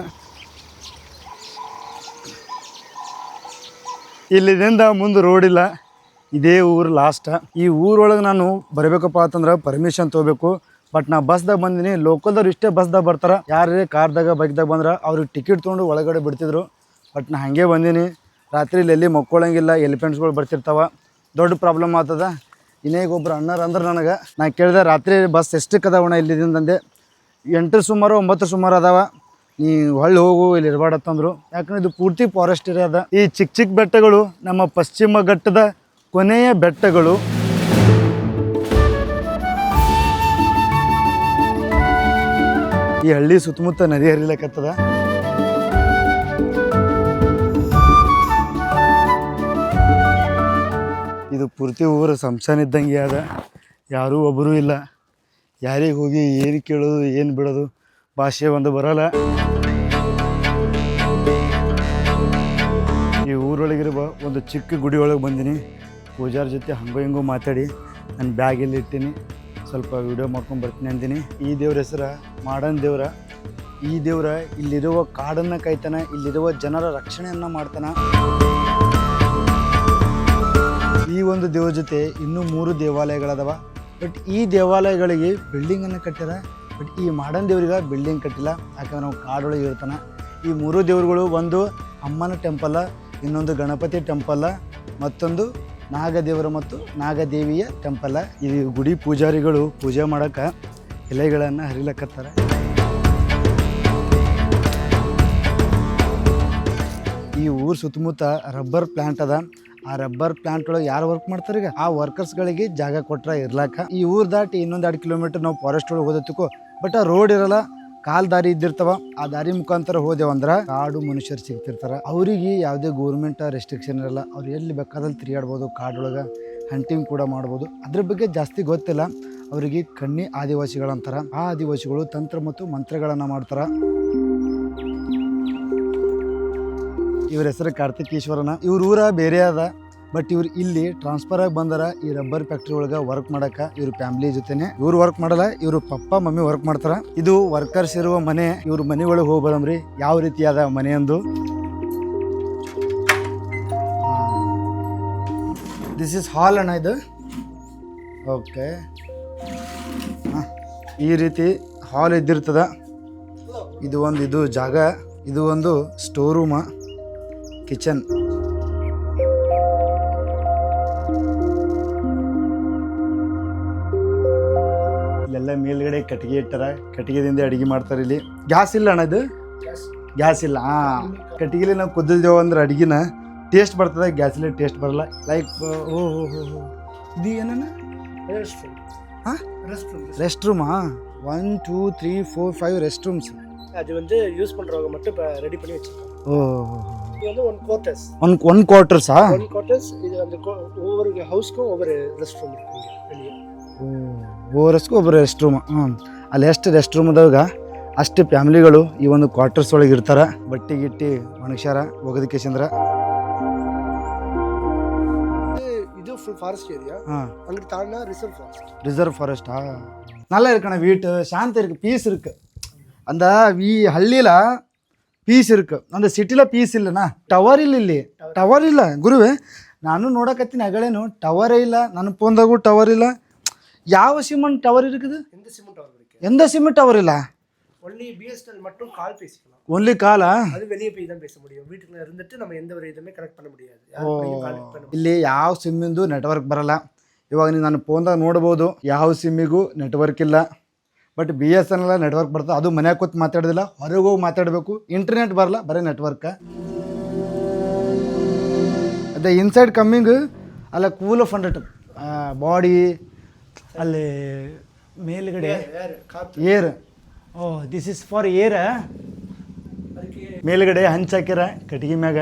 ಇಲ್ಲಿದಿಂದ ಮುಂದೆ ರೋಡ್ ಇಲ್ಲ. ಇದೇ ಊರು ಲಾಸ್ಟ್. ಈ ಊರೊಳಗೆ ನಾನು ಬರಬೇಕಪ್ಪ ಅಂತಂದ್ರೆ ಪರ್ಮಿಷನ್ ತೊಗೋಬೇಕು. ಬಟ್ ನಾ ಬಸ್ದಾಗ ಬಂದಿನಿ. ಲೋಕಲ್ದವ್ರು ಇಷ್ಟೇ ಬಸ್ದಾಗ ಬರ್ತಾರೆ. ಯಾರೇ ಕಾರ್ದಾಗ ಬೈಕ್ದಾಗ ಬಂದ್ರೆ ಅವ್ರಿಗೆ ಟಿಕೆಟ್ ತೊಗೊಂಡು ಒಳಗಡೆ ಬಿಡ್ತಿದ್ರು. ಬಟ್ ನಾ ಹಾಗೆ ಬಂದೀನಿ. ರಾತ್ರಿ ಎಲ್ಲಿ ಮಕ್ಕೊಳಂಗಿಲ್ಲ. ಎಲಿಫೆಂಟ್ಸ್ಗಳು ಬರ್ತಿರ್ತಾವ. ದೊಡ್ಡ ಪ್ರಾಬ್ಲಮ್ ಆಗ್ತದ. ಇನ್ನೇಗ ಒಬ್ರು ಅಣ್ಣರು ಅಂದ್ರೆ ನನಗೆ ನಾ ಕೇಳಿದೆ ರಾತ್ರಿ ಬಸ್ ಎಷ್ಟಕ್ಕೆ ಅದಾವಣ ಇಲ್ಲಿದಿಂದ ಅಂದೆ. 8 ಸುಮಾರು 9 ಸುಮಾರು ಅದಾವ, ನೀ ಹೊಳ್ಳಿ ಹೋಗು, ಇಲ್ಲಿ ಇರಬಾರ್ದತ್ತಂದ್ರು. ಯಾಕಂದ್ರೆ ಇದು ಪೂರ್ತಿ ಫಾರೆಸ್ಟ್ ಏರಿಯಾ ಅದ. ಈ ಚಿಕ್ಕ ಚಿಕ್ಕ ಬೆಟ್ಟಗಳು ನಮ್ಮ ಪಶ್ಚಿಮ ಘಟ್ಟದ ಕೊನೆಯ ಬೆಟ್ಟಗಳು. ಈ ಹಳ್ಳಿ ಸುತ್ತಮುತ್ತ ನದಿ ಹರಿಲಕತ್ತದ. ಇದು ಪೂರ್ತಿ ಊರು ಸಂಸಾನ ಇದ್ದಂಗೆ ಅದ. ಯಾರೂ ಒಬ್ಬರೂ ಇಲ್ಲ. ಯಾರಿಗೆ ಹೋಗಿ ಏನು ಕೇಳೋದು, ಏನು ಬಿಡೋದು, ಭಾಷೆ ಒಂದು ಬರೋಲ್ಲ. ಈ ಊರೊಳಗಿರುವ ಒಂದು ಚಿಕ್ಕ ಗುಡಿ ಒಳಗೆ ಬಂದೀನಿ. ಪೂಜಾರ ಜೊತೆ ಹಂಗೋ ಹಿಂಗೋ ಮಾತಾಡಿ ನನ್ನ ಬ್ಯಾಗಲ್ಲಿ ಇಟ್ಟೀನಿ. ಸ್ವಲ್ಪ ವೀಡಿಯೋ ಮಾಡ್ಕೊಂಡು ಬರ್ತೀನಿ ಅಂತೀನಿ. ಈ ದೇವ್ರ ಹೆಸರು ಮಾಡನ್ ದೇವ್ರ. ಈ ದೇವ್ರ ಇಲ್ಲಿರುವ ಕಾಡನ್ನು ಕಾಯ್ತಾನ, ಇಲ್ಲಿರುವ ಜನರ ರಕ್ಷಣೆಯನ್ನು ಮಾಡ್ತಾನ. ಈ ಒಂದು ದೇವ್ರ ಜೊತೆ ಇನ್ನೂ 3 ದೇವಾಲಯಗಳದವ. ಬಟ್ ಈ ದೇವಾಲಯಗಳಿಗೆ ಬಿಲ್ಡಿಂಗನ್ನು ಕಟ್ಟ್ಯಾರ. ಬಟ್ ಈ ಮಾಡರ್ನ್ ದೇವ್ರಿಗೆ ಬಿಲ್ಡಿಂಗ್ ಕಟ್ಟಿಲ್ಲ, ಯಾಕಂದ್ರೆ ನಾವು ಕಾಡೊಳಗೆ ಇರ್ತಾನೆ. ಈ 3 ದೇವ್ರುಗಳು, ಒಂದು ಅಮ್ಮನ ಟೆಂಪಲ್ಲ, ಇನ್ನೊಂದು ಗಣಪತಿ ಟೆಂಪಲ್ಲ, ಮತ್ತೊಂದು ನಾಗದೇವರ ಮತ್ತು ನಾಗದೇವಿಯ ಟೆಂಪಲ್ಲ. ಈ ಗುಡಿ ಪೂಜಾರಿಗಳು ಪೂಜೆ ಮಾಡೋಕೆ ಎಲೆಗಳನ್ನು ಹರಿಲಕತ್ತಾರೆ. ಈ ಊರು ಸುತ್ತಮುತ್ತ ರಬ್ಬರ್ ಪ್ಲಾಂಟ್ ಅದ. ಆ ರಬ್ಬರ್ ಪ್ಲಾಂಟ್ ಒಳಗೆ ಯಾರು ವರ್ಕ್ ಮಾಡ್ತಾರೆ ಈಗ ಆ ವರ್ಕರ್ಸ್ಗಳಿಗೆ ಜಾಗ ಕೊಟ್ರ ಇರ್ಲಾಕ. ಈ ಊರು ದಾಟಿ ಇನ್ನೊಂದು 2 ಕಿಲೋಮೀಟರ್ ನಾವು ಫಾರೆಸ್ಟ್ ಒಳಗೆ ಹೋದತ್ತಿಕೋ, ಬಟ್ ಆ ರೋಡ್ ಇರಲ್ಲ, ಕಾಲ್ ದಾರಿ ಇದ್ದಿರ್ತಾವ. ಆ ದಾರಿ ಮುಖಾಂತರ ಹೋದೆವಂದ್ರೆ ಕಾಡು ಮನುಷ್ಯರು ಸಿಗ್ತಿರ್ತಾರೆ. ಅವ್ರಿಗೆ ಯಾವುದೇ ಗೌರ್ಮೆಂಟ್ ರೆಸ್ಟ್ರಿಕ್ಷನ್ ಇರಲ್ಲ. ಅವ್ರು ಎಲ್ಲಿ ಬೇಕಾದಲ್ಲಿ ತಿರುಗಾಡ್ಬೋದು, ಕಾಡೊಳಗೆ ಹಂಟಿಂಗ್ ಕೂಡ ಮಾಡ್ಬೋದು. ಅದ್ರ ಬಗ್ಗೆ ಜಾಸ್ತಿ ಗೊತ್ತಿಲ್ಲ ಅವರಿಗೆ. ಕಣ್ಣಿ ಆದಿವಾಸಿಗಳಂತಾರ. ಆ ಆದಿವಾಸಿಗಳು ತಂತ್ರ ಮತ್ತು ಮಂತ್ರಗಳನ್ನು ಮಾಡ್ತಾರೆ. ಇವ್ರ ಹೆಸರು ಕಾರ್ತಿಕೇಶ್ವರನ. ಇವ್ರ ಊರ ಬೇರೆ ಅದ, ಬಟ್ ಇವ್ರು ಇಲ್ಲಿ ಟ್ರಾನ್ಸ್ಫರ್ ಆಗಿ ಬಂದಾರ ಈ ರಬ್ಬರ್ ಫ್ಯಾಕ್ಟ್ರಿ ಒಳಗೆ ವರ್ಕ್ ಮಾಡಕ್ಕೆ. ಇವ್ರ ಫ್ಯಾಮಿಲಿ ಜೊತೆನೆ. ಇವ್ರು ವರ್ಕ್ ಮಾಡಲ್ಲ, ಇವ್ರ ಪಪ್ಪ ಮಮ್ಮಿ ವರ್ಕ್ ಮಾಡ್ತಾರ. ಇದು ವರ್ಕರ್ಸ್ ಇರುವ ಮನೆ. ಇವ್ರ ಮನೆ ಒಳಗೆ ಹೋಗಿ ಬರಮ್ರಿ ಯಾವ ರೀತಿ ಅದ ಮನೆ ಅಂದು. ದಿಸ್ ಇಸ್ ಹಾಲ್ ಅಣ್ಣ ಇದು. ಓಕೆ, ಈ ರೀತಿ ಹಾಲ್ ಇದ್ದಿರ್ತದ. ಇದು ಜಾಗ. ಇದು ಒಂದು ಸ್ಟೋರ್ ರೂಮ, ಕಿಚನ್. ಇಲ್ಲೆಲ್ಲ ಮೇಲ್ಗಡೆ ಕಟ್ಟಿಗೆ ಇಟ್ಟಾರ. ಕಟ್ಟಿಗೆದಿಂದ ಅಡುಗೆ ಮಾಡ್ತಾರೆ. ಇಲ್ಲಿ ಗ್ಯಾಸ್ ಇಲ್ಲ ಅಣ್ಣ, ಇದು ಗ್ಯಾಸ್ ಇಲ್ಲ. ಕಟ್ಟಿಗೆಲಿ ನಾವು ಕುದ್ದಿದ್ದೇವೆ ಅಂದ್ರೆ ಅಡುಗೆನ ಟೇಸ್ಟ್ ಬರ್ತದೆ, ಗ್ಯಾಸಲ್ಲಿ ಟೇಸ್ಟ್ ಬರಲ್ಲ. ಲೈಕ್ ಇದು ಏನನ್ನ ಹಾಂ ரெஸ்ட் ரூமா? 1 2 3 4 5 ரெஸ்ட் ரூம்ஸ். அது வந்து யூஸ் பண்றவங்க மட்டும் ரெடி பண்ணி வச்சிருக்காங்க. ஓ, இது வந்து ஒன் குவார்ட்டர்ஸ். ஒன் குவார்ட்டர்ஸா? One quarters. இது அந்த ஒவ்வொரு ஹவுஸ்க்கும் ஒவ்வொரு ரெஸ்ட் ரூம் இருக்கு வெளியே. ಓವರ್ಸ್ಗೂ ಒಬ್ಬರು ರೆಸ್ಟ್ ರೂಮ್. ಅಲ್ಲಿ ಎಷ್ಟು ರೆಸ್ಟ್ ರೂಮ್ ಅದಾವಾಗ ಅಷ್ಟು ಫ್ಯಾಮಿಲಿಗಳು ಈ ಒಂದು ಕ್ವಾರ್ಟರ್ಸ್ ಒಳಗೆ ಇರ್ತಾರೆ. ಬಟ್ಟೆ ಗಿಟ್ಟಿ ಒಣಗ್ಸ್ಯಾರ ಒಗದಕೇಶಂದ್ರ. ಇದು ಫುಲ್ ಫಾರೆಸ್ಟ್ ಏರಿಯಾ. அங்க தாண்டா ரிசர்வ் ஃபாரஸ்ட். ரிசர்வ் ஃபாரஸ்டா? நல்லா இருக்கண்ணா. வீட்டு சாந்தி இருக்கு, பீஸ் இருக்கு. அந்த ಹಳ್ಳಿಲ ಪೀಸ್ ಇருக்கு, ಅಂದ್ರೆ ಸಿಟಿಲ ಪೀಸ್ ಇಲ್ಲನಾ. ಟವರ್ ಇಲ್ಲ, ಇಲ್ಲಿ ಟವರ್ ಇಲ್ಲ ಗುರುವೆ. ನಾನು ನೋಡಕತ್ತೀನಿ ಅಗಳೇನು ಟವರೇ ಇಲ್ಲ. ನನ್ನ ಫೋನ್ದಾಗೂ ಟವರ್ ಇಲ್ಲ. ಯಾವ ಸಿಮ್ ಟವರ್ இருக்குது? எந்த சிம் டவர் இருக்கு? எந்த சிம் டவர் இல்ல. ஒன்லி பிஎஸ்என்எல் மட்டும் கால் பேசிக்கலாம். ஒன்லி காலா? அது வெளியே போய் தான் பேச முடியும். வீட்டுக்குள்ள இருந்துட்டு நம்ம எந்த ஒரு இதுமே ಕನೆಕ್ಟ್ பண்ண முடியாது. ಇಲ್ಲಿ ಯಾವ ಸಿಮ್ಮಿಂದು ನೆಟ್ವರ್ಕ್ ಬರಲ್ಲ. ಇವಾಗ ನೀವು ನನ್ನ ಫೋನ್ದಾಗ ನೋಡ್ಬೋದು, ಯಾವ ಸಿಮ್ಮಿಗೂ ನೆಟ್ವರ್ಕ್ ಇಲ್ಲ. ಬಟ್ BSNL ನೆಟ್ವರ್ಕ್ ಬರ್ತದೆ. ಅದು ಮನ್ಯಾಗ ಕೂತ್ ಮಾತಾಡೋದಿಲ್ಲ, ಹೊರಗೆ ಹೋಗಿ ಮಾತಾಡಬೇಕು. ಇಂಟರ್ನೆಟ್ ಬರಲ್ಲ, ಬರೀ ನೆಟ್ವರ್ಕ್. ಅದೇ ಇನ್ಸೈಡ್ ಕಮ್ಮಿಂಗ್ ಅಲ್ಲ, ಕೂಲ್ ಆಫ್ 100 ಬಾಡಿ. ಅಲ್ಲಿ ಮೇಲ್ಗಡೆ air. Oh, this is for air. ಮೇಲ್ಗಡೆ ಹಂಚ್ ಹಾಕ್ಯಾರ ಕಟ್ಟಿಗೆ ಮ್ಯಾಗ.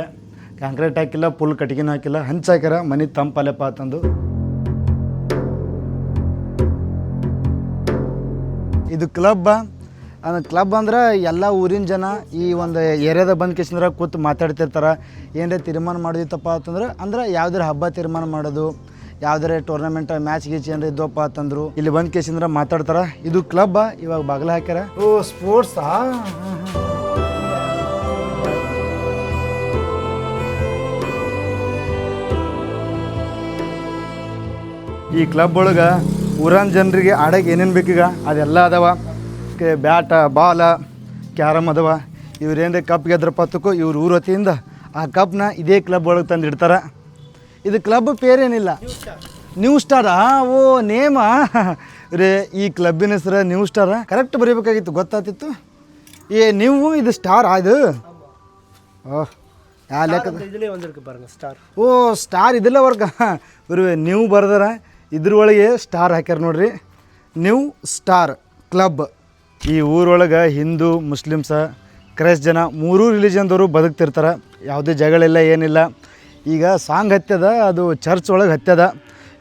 ಕಾಂಕ್ರೀಟ್ ಹಾಕಿಲ್ಲ, ಫುಲ್ ಕಟ್ಟಿಗೆನೂ ಹಾಕಿಲ್ಲ, ಹಂಚ್ ಹಾಕ್ಯಾರ. ಮನೆ ತಂಪಲ್ಲಪ್ಪ ಅಂತಂದು. ಇದು ಕ್ಲಬ್. ಕ್ಲಬ್ ಅಂದ್ರೆ ಎಲ್ಲ ಊರಿನ ಜನ ಈ ಒಂದು ಏರಿಯಾದಾಗ ಬಂದು ಕೇಸಂದ್ರೆ ಕೂತು ಮಾತಾಡ್ತಿರ್ತಾರೆ. ಏನರೇ ತೀರ್ಮಾನ ಮಾಡೋದಿತ್ತಪ್ಪ ಅಂದ್ರೆ ಯಾವ್ದಾರ ಹಬ್ಬ ತೀರ್ಮಾನ ಮಾಡೋದು, ಯಾವ್ದಾರ ಟೂರ್ನಮೆಂಟ್ ಮ್ಯಾಚ್ ಗೀಚ್ ಏನಾರ ಇದ್ದವಪ್ಪ ಅಂತಂದ್ರು ಇಲ್ಲಿ ಬಂದು ಕೇಸಂದ್ರೆ ಮಾತಾಡ್ತಾರೆ. ಇದು ಕ್ಲಬ್. ಇವಾಗ ಬಾಗಿಲು ಹಾಕ್ಯಾರ. ಓ, ಸ್ಪೋರ್ಟ್ಸಾ? ಈ ಕ್ಲಬ್ ಒಳಗೆ ಊರನ ಜನರಿಗೆ ಆಡೋಕೆ ಏನೇನು ಬೇಕೀಗ ಅದೆಲ್ಲ ಅದಾವ. ಬ್ಯಾಟ, ಬಾಲ, ಕ್ಯಾರಮ್ ಅದಾವ. ಇವ್ರೇನ್ರಿ ಕಪ್ ಗೆದ್ರಪ್ಪ ತಕ್ಕೋ ಇವ್ರ ಊರ ವತಿಯಿಂದ ಆ ಕಪ್ನ ಇದೇ ಕ್ಲಬ್ ಒಳಗೆ ತಂದು ಇಡ್ತಾರೆ. ಇದು ಕ್ಲಬ್ ಪೇರೇನಿಲ್ಲ, ನ್ಯೂ ಸ್ಟಾರಾ? ಓ, ನೇಮ ರೇ. ಈ ಕ್ಲಬ್ಬಿನ ಹೆಸರು ನ್ಯೂ ಸ್ಟಾರ. ಕರೆಕ್ಟ್ ಬರೀಬೇಕಾಗಿತ್ತು, ಗೊತ್ತಾಗ್ತಿತ್ತು. ನೀವು ಇದು ಸ್ಟಾರ್ ಇದು? ಓಹ್, ಯಾವ ಲೆಕ್ಕ? ಓ, ಸ್ಟಾರ್ ಇದೆಲ್ಲ ವರ್ಗ ಬರುವೆ. ನೀವು ಬರ್ದಾರ ಇದ್ರೊಳಗೆ ಸ್ಟಾರ್ ಹಾಕ್ಯಾರ ನೋಡ್ರಿ. New star club. ಈ ಊರೊಳಗೆ ಹಿಂದೂ, ಮುಸ್ಲಿಮ್ಸ, ಕ್ರೈಸ್ಟ್ ಜನ 3 ರಿಲಿಜನ್ದವರು ಬದುಕ್ತಿರ್ತಾರೆ. ಯಾವುದೇ ಜಗಳಿಲ್ಲ, ಏನಿಲ್ಲ. ಈಗ ಸಾಂಗ್ ಹತ್ಯದ, ಅದು ಚರ್ಚ್ ಒಳಗೆ ಹತ್ಯದ.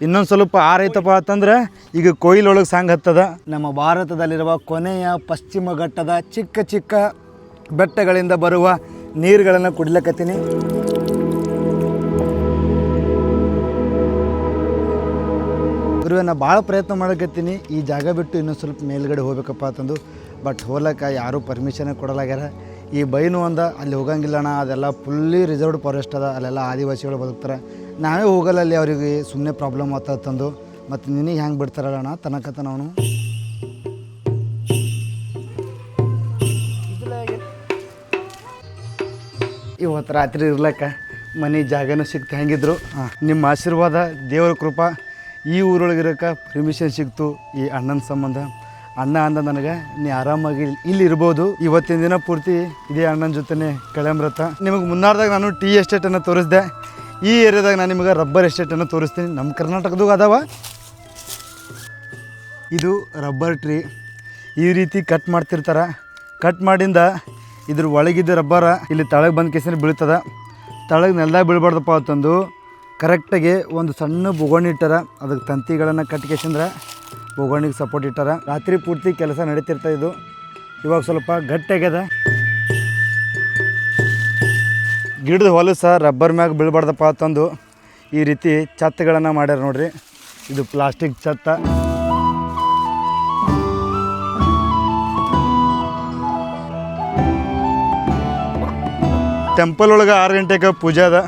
ಇನ್ನೊಂದು ಸ್ವಲ್ಪ ಆರೈತಪ್ಪ ಅಂತಂದ್ರೆ ಈಗ ಕೊಯ್ಲೊಳಗೆ ಸಾಂಗ್ ಹತ್ತದ. ನಮ್ಮ ಭಾರತದಲ್ಲಿರುವ ಕೊನೆಯ ಪಶ್ಚಿಮ ಘಟ್ಟದ ಚಿಕ್ಕ ಚಿಕ್ಕ ಬೆಟ್ಟಗಳಿಂದ ಬರುವ ನೀರುಗಳನ್ನು ಕುಡಿಲಕತ್ತೀನಿ. ಗುರುವೆ, ನಾ ಭಾಳ ಪ್ರಯತ್ನ ಮಾಡಕತ್ತೀನಿ ಈ ಜಾಗ ಬಿಟ್ಟು ಇನ್ನೊಂದು ಸ್ವಲ್ಪ ಮೇಲ್ಗಡೆ ಹೋಗ್ಬೇಕಪ್ಪ ಅಂತಂದು. ಬಟ್ ಹೋಲಕ್ಕೆ ಯಾರೂ ಪರ್ಮಿಷನ್ ಕೊಡಲಾಗ್ಯಾರ. ಈ ಬೈನು ಅಂದ ಅಲ್ಲಿ ಹೋಗಂಗಿಲ್ಲ ಅಣ್ಣ, ಅದೆಲ್ಲ ಫುಲ್ಲಿ ರಿಸರ್ವ್ಡ್ ಫಾರೆಸ್ಟ್ ಅದ, ಅಲ್ಲೆಲ್ಲ ಆದಿವಾಸಿಗಳು ಬದುಕ್ತಾರೆ, ನಾವೇ ಹೋಗಲ್ಲ ಅಲ್ಲಿ, ಅವ್ರಿಗೆ ಸುಮ್ಮನೆ ಪ್ರಾಬ್ಲಮ್ ಆಗ್ತದೆ ತಂದು. ಮತ್ತು ನಿನಗೆ ಹೆಂಗೆ ಬಿಡ್ತಾರಲ್ಲ ಅಣ್ಣ ತನಕತ್ತ ನಾವು ಇವತ್ತು ರಾತ್ರಿ ಇರ್ಲಕ್ಕ ಮನೆ ಜಾಗನೂ ಸಿಕ್ತು. ಹೆಂಗಿದ್ರು ನಿಮ್ಮ ಆಶೀರ್ವಾದ ದೇವರ ಕೃಪಾ ಈ ಊರೊಳಗಿರೋಕೆ ಪರ್ಮಿಷನ್ ಸಿಕ್ತು. ಈ ಅಣ್ಣನ ಸಂಬಂಧ ಅಣ್ಣ ಅಂದ ನನಗೆ ನೀ ಆರಾಮಾಗಿ ಇಲ್ಲಿ ಇರ್ಬೋದು. ಇವತ್ತಿನ ದಿನ ಪೂರ್ತಿ ಇದೇ ಅಣ್ಣನ ಜೊತೆನೇ ಕಳೆಂಬ್ರತ. ನಿಮಗೆ ಮುನ್ನಾರ್ದಾಗ ನಾನು ಟೀ ಎಸ್ಟೇಟನ್ನು ತೋರಿಸಿದೆ. ಈ ಏರಿಯಾದಾಗ ನಾನು ನಿಮಗೆ ರಬ್ಬರ್ ಎಸ್ಟೇಟನ್ನು ತೋರಿಸ್ತೀನಿ. ನಮ್ಮ ಕರ್ನಾಟಕದಾಗ ಅದಾವ. ಇದು ರಬ್ಬರ್ ಟ್ರೀ. ಈ ರೀತಿ ಕಟ್ ಮಾಡ್ತಿರ್ತಾರೆ. ಕಟ್ ಮಾಡಿಂದ ಇದ್ರ ಒಳಗಿದ್ದ ರಬ್ಬರ ಇಲ್ಲಿ ತಳಗೆ ಬಂದ ಕೇಸಿನ ಬೀಳ್ತದ. ತಳಗೆ ನೆಲದಾಗ ಬೀಳ್ಬಾರ್ದಪ್ಪ ಅಂತಂದು ಕರೆಕ್ಟಾಗಿ ಒಂದು ಸಣ್ಣ ಬೊಗಣಿ ಇಟ್ಟಾರ. ಅದಕ್ಕೆ ತಂತಿಗಳನ್ನು ಕಟ್ಕೇಸಂದ್ರೆ ಬೊಗಣಿಗೆ ಸಪೋರ್ಟ್ ಇಟ್ಟಾರ. ರಾತ್ರಿ ಪೂರ್ತಿ ಕೆಲಸ ನಡೀತಿರ್ತದೆ. ಇದು ಇವಾಗ ಸ್ವಲ್ಪ ಗಟ್ಟಿಯಾಗ್ಯದ. ಗಿಡದ ಹೊಲಸ ರಬ್ಬರ್ ಮ್ಯಾಗ ಬೀಳ್ಬಾರ್ದಪ್ಪ ಅಂತಂದು ಈ ರೀತಿ ಛತ್ತಗಳನ್ನು ಮಾಡ್ಯಾರ ನೋಡ್ರಿ. ಇದು ಪ್ಲಾಸ್ಟಿಕ್ ಛತ್ತ. ಟೆಂಪಲ್ ಒಳಗೆ 6 ಗಂಟೆಗೆ ಪೂಜೆ ಅದ.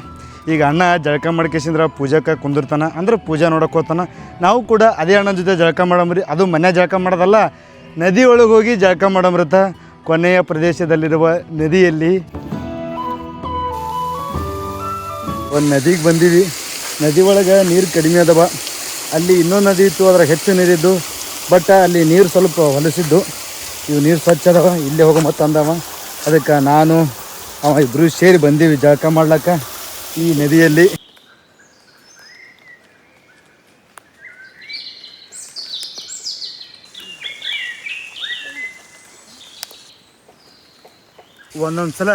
ಈಗ ಅಣ್ಣ ಜಳಕ ಮಾಡ್ಕೇಸಿಂದ್ರೆ ಪೂಜೆಗೆ ಕುಂದಿರ್ತಾನೆ, ಅಂದ್ರೆ ಪೂಜೆ ನೋಡೋಕೆ ಹೋಗ್ತಾನೆ. ನಾವು ಕೂಡ ಅದೇ ಅಣ್ಣನ ಜೊತೆ ಜಳಕ ಮಾಡಮ್ರಿ. ಅದು ಮನೆ ಜಳಕ ಮಾಡೋದಲ್ಲ, ನದಿ ಒಳಗೆ ಹೋಗಿ ಜಳಕ ಮಾಡಮ್ರತ. ಕೊನೆಯ ಪ್ರದೇಶದಲ್ಲಿರುವ ನದಿಯಲ್ಲಿ ಒಂದು ನದಿಗೆ ಬಂದೀವಿ. ನದಿ ಒಳಗೆ ನೀರು ಕಡಿಮೆ ಅದಾವ. ಅಲ್ಲಿ ಇನ್ನೊಂದು ನದಿ ಇತ್ತು, ಅದ್ರಾಗ ಹೆಚ್ಚು ನೀರಿದ್ದು. ಬಟ್ ಅಲ್ಲಿ ನೀರು ಸ್ವಲ್ಪ ಹೊಲಸಿದ್ದು. ಇವು ನೀರು ಸ್ವಚ್ಛ ಅದಾವ, ಇಲ್ಲೇ ಹೋಗೋ ಮತ್ತು ಅಂದವ. ಅದಕ್ಕೆ ನಾನು ಅವ ಇಬ್ಬರು ಸೇರಿ ಬಂದೀವಿ ಜಳಕ ಮಾಡ್ಲಕ್ಕ ಈ ನದಿಯಲ್ಲಿ. ಒಂದೊಂದು ಸಲ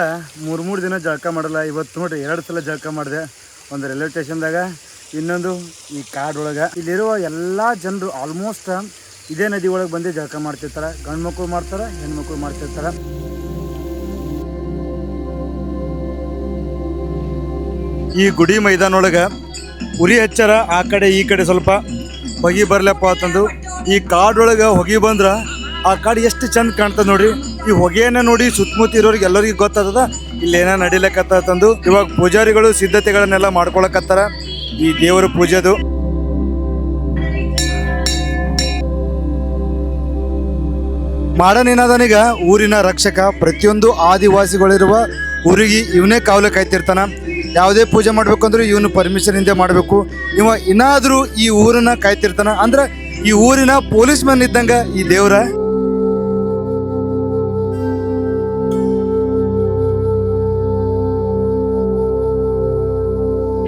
3 ದಿನ ಜಳಕ ಮಾಡಲ್ಲ. ಇವತ್ತು ನೋಡಿರಿ 2 ಸಲ ಜಳಕ ಮಾಡಿದೆ. ಒಂದು ರೈಲ್ವೆ ಸ್ಟೇಷನ್ದಾಗ, ಇನ್ನೊಂದು ಈ ಕಾಡೊಳಗೆ. ಇಲ್ಲಿರುವ ಎಲ್ಲ ಜನರು ಆಲ್ಮೋಸ್ಟ್ ಇದೇ ನದಿ ಒಳಗೆ ಬಂದು ಜಳಕ ಮಾಡ್ತಿರ್ತಾರೆ. ಗಂಡು ಮಕ್ಕಳು ಮಾಡ್ತಾರೆ, ಹೆಣ್ಮಕ್ಳು ಮಾಡ್ತಿರ್ತಾರೆ. ಈ ಗುಡಿ ಮೈದಾನ ಒಳಗೆ ಉರಿ ಹಚ್ಚಾರ. ಆ ಕಡೆ ಈ ಕಡೆ ಸ್ವಲ್ಪ ಹೊಗೆ ಬರಲಪ್ಪ ಅಂತಂದು. ಈ ಕಾಡೊಳಗೆ ಹೊಗೆ ಬಂದ್ರೆ ಆ ಕಾಡು ಎಷ್ಟು ಚಂದ ಕಾಣ್ತದೆ ನೋಡ್ರಿ. ಈ ಹೊಗೆಯನ್ನು ನೋಡಿ ಸುತ್ತಮುತ್ತ ಇರೋರಿಗೆ ಎಲ್ಲರಿಗೂ ಗೊತ್ತಾಗ್ತದ ಇಲ್ಲೇನ ನಡಿಲಕತ್ತಂದು. ಇವಾಗ ಪೂಜಾರಿಗಳು ಸಿದ್ಧತೆಗಳನ್ನೆಲ್ಲ ಮಾಡ್ಕೊಳಕತ್ತಾರ ಈ ದೇವರ ಪೂಜೆದು. ಮಾಡನೇನಾದನೀಗ ಊರಿನ ರಕ್ಷಕ. ಪ್ರತಿಯೊಂದು ಆದಿವಾಸಿಗಳಿರುವ ಊರಿಗೆ ಇವನೇ ಕಾವಲು ಕಾಯ್ತಿರ್ತಾನ. ಯಾವುದೇ ಪೂಜೆ ಮಾಡ್ಬೇಕಂದ್ರೆ ಇವನು ಪರ್ಮಿಷನ್ ಇಂದ ಮಾಡಬೇಕು. ಇವ ಇನ್ನಾದರೂ ಈ ಊರನ್ನ ಕಾಯ್ತಿರ್ತಾನ. ಅಂದ್ರೆ ಈ ಊರಿನ ಪೊಲೀಸ್ ಮ್ಯಾನ್ ಇದ್ದಂಗ ಈ ದೇವ್ರ.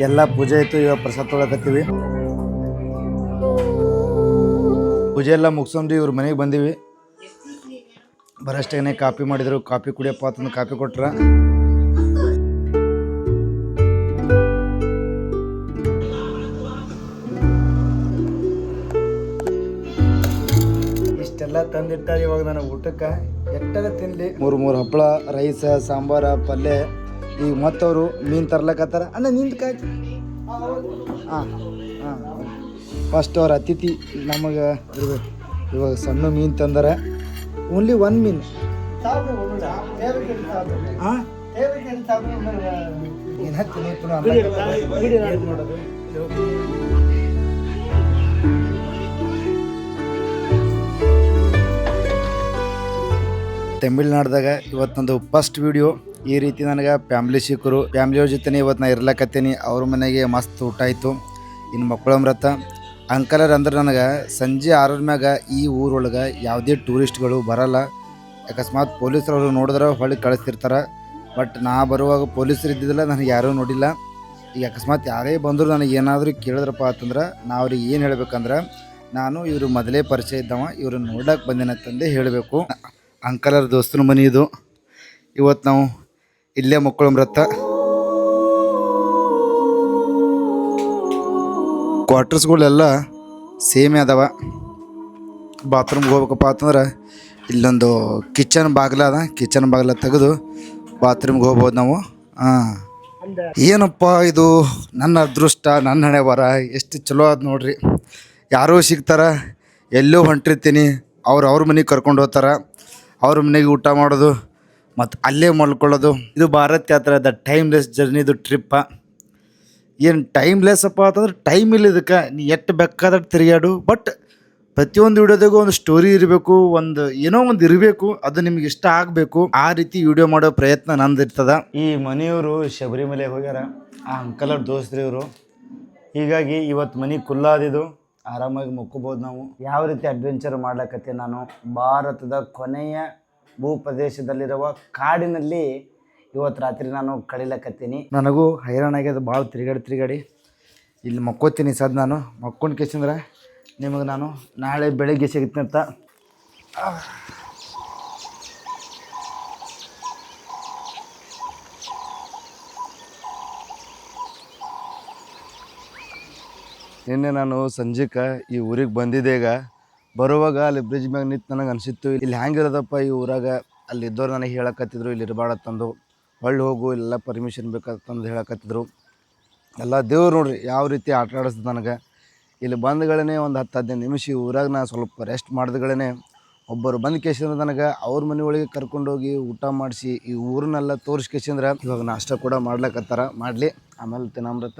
ಎಲ್ಲ ಪೂಜೆ ಆಯ್ತು. ಇವಾಗ ಪ್ರಸಾದ ತೊಗೊಳಕತ್ತೀವಿ. ಪೂಜೆ ಎಲ್ಲ ಮುಗಿಸ್ಕೊಂಡು ಇವ್ರ ಮನೆಗೆ ಬಂದೀವಿ. ಬರಷ್ಟೇನೆ ಕಾಪಿ ಮಾಡಿದ್ರು. ಕಾಪಿ ಕುಡಿಯಪ್ಪ ಅಂತಂದು ಕಾಪಿ ಕೊಟ್ರ. ಇಷ್ಟೆಲ್ಲ ತಂದಿಟ್ಟಾರೆ. ಇವಾಗ ನಾನು ಊಟಕ್ಕೆ ಎಟ್ಟದ ತಿನ್ಲಿ. 3 ಹಪ್ಪಳ, ರೈಸ, ಸಾಂಬಾರ, ಪಲ್ಯ. ಈಗ ಮತ್ತವರು ಮೀನು ತರ್ಲಕತ್ತಾರ. ಅಣ್ಣ ನಿಂತ್ಕಾಯ್. ಹಾಂ ಫಸ್ಟ್ ಅವ್ರ ಅತಿಥಿ ನಮಗೆ ಇರ್ಬೇಕು. ಇವಾಗ ಸಣ್ಣ ಮೀನು ತಂದಾರ. ಓನ್ಲಿ 1 ಮೀನು. ಹಾಂ ತಮಿಳ್ನಾಡ್ದಾಗ ಇವತ್ತು ನಂದು ಫಸ್ಟ್ ವಿಡಿಯೋ. ಈ ರೀತಿ ನನಗೆ ಫ್ಯಾಮ್ಲಿ ಸಿಕ್ಕರು. ಫ್ಯಾಮ್ಲಿಯವ್ರ ಜೊತೆ ಇವತ್ತು ನಾ ಇರ್ಲಕತ್ತೀನಿ. ಅವ್ರ ಮನೆಗೆ ಮಸ್ತ್ ಊಟ ಆಯಿತು. ಇನ್ನು ಮಕ್ಕಳಮ್ರತ ಅಂಕಲರ್ ಅಂದ್ರೆ ನನಗೆ ಸಂಜೆ 6 ಮ್ಯಾಗ ಈ ಊರೊಳಗೆ ಯಾವುದೇ ಟೂರಿಸ್ಟ್ಗಳು ಬರಲ್ಲ. ಅಕಸ್ಮಾತ್ ಪೊಲೀಸರವರು ನೋಡಿದ್ರೆ ಹೊಳ್ಳಿ ಕಳಿಸ್ತಿರ್ತಾರೆ. ಬಟ್ ನಾ ಬರುವಾಗ ಪೊಲೀಸರು ಇದ್ದಿದ್ದಿಲ್ಲ, ನನಗೆ ಯಾರೂ ನೋಡಿಲ್ಲ. ಈಗ ಅಕಸ್ಮಾತ್ ಯಾರೇ ಬಂದರೂ ನನಗೆ ಏನಾದರೂ ಕೇಳಿದ್ರಪ್ಪ ಅಂತಂದ್ರೆ ನಾ ಅವ್ರಿಗೆ ಏನು ಹೇಳ್ಬೇಕಂದ್ರೆ, ನಾನು ಇವರು ಮೊದಲೇ ಪರಿಚಯ ಇದ್ದವ, ಇವರು ನೋಡಕ್ಕೆ ಬಂದೇನಂತಂದೇ ಹೇಳಬೇಕು. ಅಂಕಲರ್ ದೋಸ್ತನ ಮನೆ ಇದು. ಇವತ್ತು ನಾವು ಇಲ್ಲೇ ಮಕ್ಕಳಮ್ರತ್ತ. ಕ್ವಾರ್ಟರ್ಸ್ಗಳೆಲ್ಲ ಸೇಮೇ ಅದಾವ. ಬಾತ್ರೂಮ್ಗೆ ಹೋಗ್ಬೇಕಪ್ಪ ಅಂತಂದ್ರೆ ಇಲ್ಲೊಂದು ಕಿಚನ್ ಬಾಗಿಲ ಅದ. ಕಿಚನ್ ಬಾಗಿಲ ತೆಗೆದು ಬಾತ್ರೂಮ್ಗೆ ಹೋಗ್ಬೋದು ನಾವು. ಏನಪ್ಪ ಇದು ನನ್ನ ಅದೃಷ್ಟ, ನನ್ನ ಹಣೆ ಬರ ಎಷ್ಟು ಚಲೋ ಅದು ನೋಡ್ರಿ. ಯಾರೋ ಸಿಗ್ತಾರ, ಎಲ್ಲೋ ಹೊಂಟಿರ್ತೀನಿ, ಅವ್ರ ಮನೆಗೆ ಕರ್ಕೊಂಡು ಹೋಗ್ತಾರೆ. ಅವ್ರ ಮನೆಗೆ ಊಟ ಮಾಡೋದು ಮತ್ತು ಅಲ್ಲೇ ಮಲ್ಕೊಳ್ಳೋದು. ಇದು ಭಾರತ್ ಯಾತ್ರೆ ದ ಟೈಮ್ಲೆಸ್ ಜರ್ನಿದು ಟ್ರಿಪ್ಪ. ಏನು ಟೈಮ್ಲೆಸ್ ಅಪ್ಪ ಅಂತಂದ್ರೆ ಟೈಮ್ ಇಲ್ಲ ಇದಕ್ಕೆ. ನೀ ಎಷ್ಟು ಬೇಕಾದ್ರೆ ತಿರುಗಾಡು, ಬಟ್ ಪ್ರತಿಯೊಂದು ವಿಡಿಯೋದಾಗೂ ಒಂದು ಸ್ಟೋರಿ ಇರಬೇಕು, ಒಂದು ಏನೋ ಒಂದು ಇರಬೇಕು, ಅದು ನಿಮ್ಗೆ ಇಷ್ಟ ಆಗಬೇಕು. ಆ ರೀತಿ ವಿಡಿಯೋ ಮಾಡೋ ಪ್ರಯತ್ನ ನಂದು ಇರ್ತದ. ಈ ಮನೆಯವರು ಶಬರಿಮಲೆಗೆ ಹೋಗ್ಯಾರ, ಆ ಅಂಕಲರ್ ದೋಸ್ತ್ರಿ ಇವರು. ಹೀಗಾಗಿ ಇವತ್ತು ಮನೆ ಕುಲ್ಲಾದಿದು, ಆರಾಮಾಗಿ ಮುಕ್ಕೋಬೋದು ನಾವು. ಯಾವ ರೀತಿ ಅಡ್ವೆಂಚರ್ ಮಾಡ್ಲಕತ್ತೆ ನಾನು ಭಾರತದ ಕೊನೆಯ ಭೂಪ್ರದೇಶದಲ್ಲಿರುವ ಕಾಡಿನಲ್ಲಿ ಇವತ್ತು ರಾತ್ರಿ ನಾನು ಕಳಿಲಕತ್ತೀನಿ. ನನಗೂ ಹೈರಾಣ ಆಗ್ಯದ ಭಾಳ ತಿರುಗಾಡಿ ಇಲ್ಲಿ ಮಕ್ಕೋತೀನಿ. ನಾನು ಮಕ್ಕೊಂಡು ಕೇಸಂದ್ರೆ ನಿಮಗೆ ನಾನು ನಾಳೆ ಬೆಳಗ್ಗೆ ಸಿಗ್ತೀನಿ ಅಂತ. ನಿನ್ನೆ ನಾನು ಸಂಜೆಗೆ ಈ ಊರಿಗೆ ಬಂದಿದ್ದೆ. ಈಗ ಬರುವಾಗ ಅಲ್ಲಿ ಬ್ರಿಡ್ಜ್ ಮ್ಯಾಗ ನಿಂತು ನನಗೆ ಅನಿಸಿತ್ತು, ಇಲ್ಲಿ ಹ್ಯಾಂಗಿರೋದಪ್ಪ ಈ ಊರಾಗ. ಅಲ್ಲಿ ಇದ್ದವ್ರು ನನಗೆ ಹೇಳಕತ್ತಿದ್ರು ಇಲ್ಲಿ ಇರಬಾರ್ದಂದು, ಹೊಳ್ಳಿ ಹೋಗು, ಇಲ್ಲೆಲ್ಲ ಪರ್ಮಿಷನ್ ಬೇಕಂತಂದು ಹೇಳಕತ್ತಿದ್ರು. ಎಲ್ಲ ದೇವ್ರು ನೋಡ್ರಿ ಯಾವ ರೀತಿ ಆಟ ಆಡಿಸ್ದು ನನಗೆ. ಇಲ್ಲಿ ಬಂದ್ಗಳೇ ಒಂದು 10-15 ನಿಮಿಷ ಈ ಊರಾಗ ನಾನು ಸ್ವಲ್ಪ ರೆಸ್ಟ್ ಮಾಡಿದ್ಗಳೇ ಒಬ್ಬರು ಬಂದು ಕೇಸಿಂದ್ರೆ ನನಗೆ ಅವ್ರ ಮನೆ ಒಳಗೆ ಕರ್ಕೊಂಡೋಗಿ ಊಟ ಮಾಡಿಸಿ ಈ ಊರನ್ನೆಲ್ಲ ತೋರಿಸ್ಕೇಸಿಂದ್ರೆ ಇವಾಗ ನಾಷ್ಟ ಕೂಡ ಮಾಡ್ಲಕತ್ತಾರ. ಮಾಡಲಿ, ಆಮೇಲೆ ತಿನ್ನಮ್ರತ.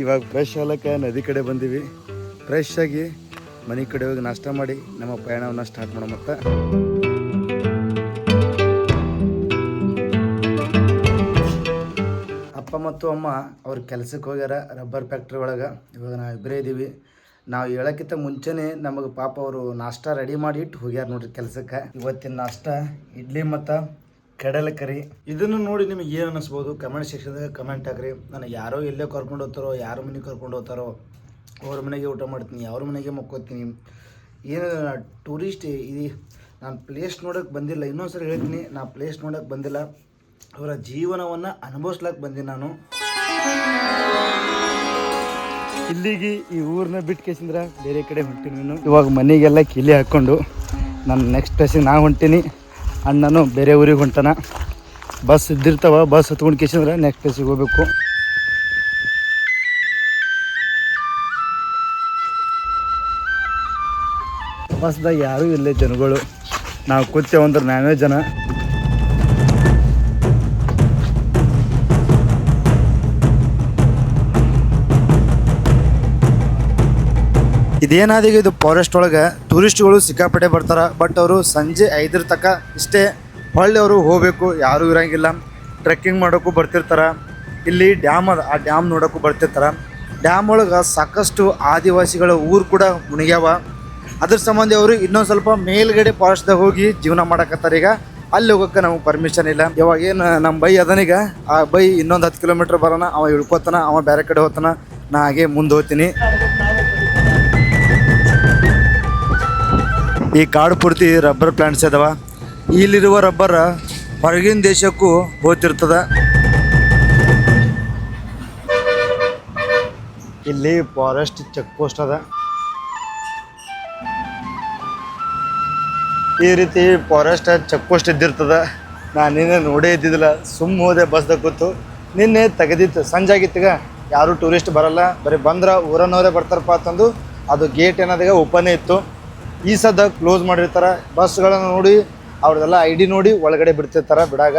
ಇವಾಗ ಫ್ರೆಶ್ ಆಗ್ಲಕ್ಕೆ ನದಿ ಕಡೆ ಬಂದೀವಿ. ಫ್ರೆಶ್ ಆಗಿ ಮನೆ ಕಡೆ ಹೋಗಿ ನಾಷ್ಟ ಮಾಡಿ ನಮ್ಮ ಪ್ರಯಾಣವನ್ನು ಸ್ಟಾರ್ಟ್ ಮಾಡೋ. ಮತ್ತು ಅಪ್ಪ ಮತ್ತು ಅಮ್ಮ ಅವ್ರ ಕೆಲಸಕ್ಕೆ ಹೋಗ್ಯಾರ ರಬ್ಬರ್ ಫ್ಯಾಕ್ಟ್ರಿ ಒಳಗೆ. ಇವಾಗ ನಾವು ಇಬ್ಬರೇ ಇದ್ದೀವಿ. ನಾವು ಹೇಳೋಕ್ಕಿಂತ ಮುಂಚೆನೇ ನಮಗೆ ಪಾಪ ಅವರು ನಾಷ್ಟ ರೆಡಿ ಮಾಡಿ ಇಟ್ಟು ಹೋಗ್ಯಾರ ನೋಡ್ರಿ ಕೆಲಸಕ್ಕೆ. ಇವತ್ತಿನ ನಾಷ್ಟ ಇಡ್ಲಿ ಮತ್ತು ಕಡಲೆಕರಿ. ಇದನ್ನು ನೋಡಿ ನಿಮಗೆ ಏನು ಅನ್ನಿಸ್ಬೋದು ಕಮೆಂಟ್ ಸೆಕ್ಷನ್ದಾಗ ಕಮೆಂಟ್ ಹಾಕ್ರಿ. ನನಗೆ ಯಾರೋ ಎಲ್ಲೇ ಕರ್ಕೊಂಡು ಹೋಗ್ತಾರೋ, ಯಾರ ಮನೆಗೆ ಕರ್ಕೊಂಡು ಹೋಗ್ತಾರೋ ಅವ್ರ ಮನೆಗೆ ಊಟ ಮಾಡ್ತೀನಿ, ಅವ್ರ ಮನೆಗೆ ಮಕ್ಕೋತೀನಿ. ಏನು ಟೂರಿಸ್ಟ್ ಇದು ನಾನು ಪ್ಲೇಸ್ ನೋಡೋಕ್ಕೆ ಬಂದಿಲ್ಲ. ಇನ್ನೊಂದು ಸರಿ ಹೇಳ್ತೀನಿ, ನಾನು ಪ್ಲೇಸ್ ನೋಡೋಕ್ಕೆ ಬಂದಿಲ್ಲ, ಅವರ ಜೀವನವನ್ನು ಅನುಭವಿಸ್ಲಕ್ಕೆ ಬಂದೀನಿ ನಾನು. ಇಲ್ಲಿಗೆ ಈ ಊರನ್ನ ಬಿಟ್ಟು ಕೇಸಿಂದ್ರೆ ಬೇರೆ ಕಡೆ ಹೊಂಟೀನಿ ನಾನು. ಇವಾಗ ಮನೆಗೆಲ್ಲ ಕಿಲಿ ಹಾಕ್ಕೊಂಡು ನಾನು ನೆಕ್ಸ್ಟ್ ಪ್ಲೇಸಿಗೆ ನಾ ಹೊಂಟೀನಿ. ಅಣ್ಣನು ಬೇರೆ ಊರಿಗೆ ಹೊಂಟಾನ. ಬಸ್ ಇದ್ದಿರ್ತಾವ, ಬಸ್ ಹತ್ಕೊಂಡು ಕೇಸಿಂದ್ರೆ ನೆಕ್ಸ್ಟ್ ಪ್ಲೇಸಿಗೆ ಹೋಗ್ಬೇಕು. ಬಸ್ದಾಗ ಯಾರೂ ಇಲ್ಲೇ ಜನಗಳು. ನಾವು ಕೂತೇವಂದ್ರೆ ನಾವೇ ಜನ. ಇದೇನಾದೀಗ ಇದು ಫಾರೆಸ್ಟ್ ಒಳಗೆ ಟೂರಿಸ್ಟ್ಗಳು ಸಿಕ್ಕಾಪಟ್ಟೆ ಬರ್ತಾರೆ. ಬಟ್ ಅವರು ಸಂಜೆ 5 ತನಕ ಇಷ್ಟೇ ಹೊಳ್ಳಿ ಅವರು ಹೋಗಬೇಕು, ಯಾರೂ ಇರೋಂಗಿಲ್ಲ. ಟ್ರೆಕ್ಕಿಂಗ್ ಮಾಡೋಕ್ಕೂ ಬರ್ತಿರ್ತಾರೆ. ಇಲ್ಲಿ ಡ್ಯಾಮ್ ಅದ, ಆ ಡ್ಯಾಮ್ ನೋಡೋಕ್ಕೂ ಬರ್ತಿರ್ತಾರೆ. ಡ್ಯಾಮ್ ಒಳಗೆ ಸಾಕಷ್ಟು ಆದಿವಾಸಿಗಳ ಊರು ಕೂಡ ಮುಣಿಗ್ಯಾವ. ಅದ್ರ ಸಂಬಂಧ ಅವರು ಇನ್ನೊಂದು ಸ್ವಲ್ಪ ಮೇಲ್ಗಡೆ ಫಾರೆಸ್ಟ್ದಾಗ ಹೋಗಿ ಜೀವನ ಮಾಡಕತ್ತಾರೆ. ಈಗ ಅಲ್ಲಿ ಹೋಗೋಕ್ಕೆ ನಮಗೆ ಪರ್ಮಿಷನ್ ಇಲ್ಲ. ಇವಾಗ ಏನು ನಮ್ಮ ಬೈ ಅದನೀಗ, ಆ ಬೈ ಇನ್ನೊಂದು 10 ಕಿಲೋಮೀಟ್ರ್ ಬರೋಣ, ಅವ ಇಳ್ಕೊತಾನ, ಅವ ಬೇರೆ ಕಡೆ ಹೋಗ್ತಾನ, ನಾ ಹಾಗೆ ಮುಂದೆ ಹೋಗ್ತೀನಿ. ಈ ಕಾಡು ಪೂರ್ತಿ ರಬ್ಬರ್ ಪ್ಲಾಂಟ್ಸ್ ಅದಾವ. ಇಲ್ಲಿರುವ ರಬ್ಬರ್ ಹೊರಗಿನ ದೇಶಕ್ಕೂ ಹೋಗ್ತಿರ್ತದ. ಇಲ್ಲಿ ಫಾರೆಸ್ಟ್ ಚೆಕ್ ಪೋಸ್ಟ್ ಅದ. ಈ ರೀತಿ ಫಾರೆಸ್ಟ್ ಚೆಕ್ ಪೋಸ್ಟ್ ಇದ್ದಿರ್ತದ. ನಾನು ನಿನ್ನೆ ನೋಡೇ ಇದ್ದಿದ್ದಿಲ್ಲ, ಸುಮ್ಮ ಹೋದೆ ಬಸ್ದಾಗ ಕೂತು. ನಿನ್ನೆ ತೆಗೆದಿತ್ತು, ಸಂಜೆ ಆಗಿತ್ತೀಗ ಯಾರೂ ಟೂರಿಸ್ಟ್ ಬರಲ್ಲ, ಬರೀ ಬಂದ್ರೆ ಊರನ್ನವರೇ ಬರ್ತಾರಪ್ಪ ಅಂತಂದು ಅದು ಗೇಟ್ ಏನಾದಾಗ ಓಪನ್ನೇ ಇತ್ತು. ಈ ಸದ್ದ ಕ್ಲೋಸ್ ಮಾಡಿರ್ತಾರೆ. ಬಸ್ಗಳನ್ನು ನೋಡಿ ಅವ್ರದ್ದೆಲ್ಲ ID ನೋಡಿ ಒಳಗಡೆ ಬಿಡ್ತಿರ್ತಾರೆ ಬಿಡಾಗ.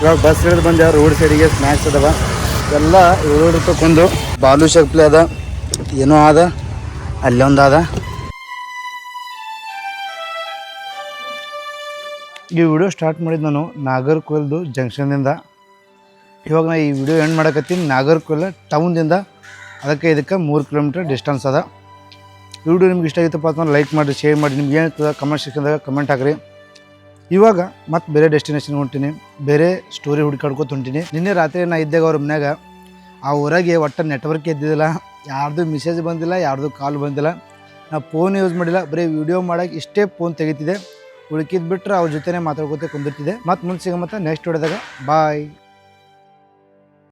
ಇವಾಗ ಬಸ್ ಹಿಡಿದು ಬಂದು ರೋಡ್ ಸೈಡಿಗೆ ಸ್ನ್ಯಾಕ್ಸ್ ಅದಾವ. ಎಲ್ಲ 7 ರೂಪಾಯಿಗೊಂದು ಬಾಲು ಶಕ್ಲೆ ಅದ, ಏನೋ ಅದ, ಅಲ್ಲೊಂದು ಅದ. ಈ ವಿಡಿಯೋ ಸ್ಟಾರ್ಟ್ ಮಾಡಿದ್ದು ನಾನು ನಾಗರ್ಕೋಯಿಲ್ದು ಜಂಕ್ಷನ್ದಿಂದ. ಇವಾಗ ನಾ ಈ ವಿಡಿಯೋ ಎಂಡ್ ಮಾಡಕತ್ತೀನಿ ನಾಗರ್ಕೋಯಿಲ್ ಟೌನ್ದಿಂದ. ಅದಕ್ಕೆ ಇದಕ್ಕೆ 3 ಕಿಲೋಮೀಟ್ರ್ ಡಿಸ್ಟೆನ್ಸ್ ಅದ. ಈ ವಿಡಿಯೋ ನಿಮ್ಗೆ ಇಷ್ಟ ಆಗಿತ್ತಪ್ಪ ಅಂತ ಲೈಕ್ ಮಾಡಿ, ಶೇರ್ ಮಾಡಿ. ನಿಮ್ಗೆ ಏನಿರ್ತದೆ ಕಮೆಂಟ್ ಸೆಕ್ಷನ್ದಾಗ ಕಮೆಂಟ್ ಹಾಕ್ರಿ. ಇವಾಗ ಮತ್ತೆ ಬೇರೆ ಡೆಸ್ಟಿನೇಷನ್ ಹೊಂಟೀನಿ, ಬೇರೆ ಸ್ಟೋರಿ ಹುಡುಕಾಡ್ಕೊತ ಹೊಂಟೀನಿ. ನಿನ್ನೆ ರಾತ್ರಿ ನಾ ಇದ್ದಾಗ ಅವ್ರ ಮನ್ಯಾಗ ಆ ಊರಾಗೆ ಒಟ್ಟು ನೆಟ್ವರ್ಕ್ ಇದ್ದಿದ್ದಿಲ್ಲ, ಯಾರ್ದು ಮೆಸೇಜ್ ಬಂದಿಲ್ಲ, ಯಾರ್ದು ಕಾಲ್ ಬಂದಿಲ್ಲ. ನಾ ಫೋನ್ ಯೂಸ್ ಮಾಡಿಲ್ಲ, ಬರೀ ವಿಡಿಯೋ ಮಾಡೋಕೆ ಇಷ್ಟೇ ಫೋನ್ ತೆಗಿತಿದ್ದೆ. ಉಳ್ಕಿದ್ ಬಿಟ್ಟರೆ ಅವ್ರ ಜೊತೆನೇ ಮಾತಾಡ್ಕೋತ ಕುಂದಿರ್ತಿದ್ದೆ. ಮತ್ತು ಮುಂದೆ ಸಿಗೋ ಮತ್ತು ನೆಕ್ಸ್ಟ್ ವಿಡಿಯೋದಾಗ ಬಾಯ್.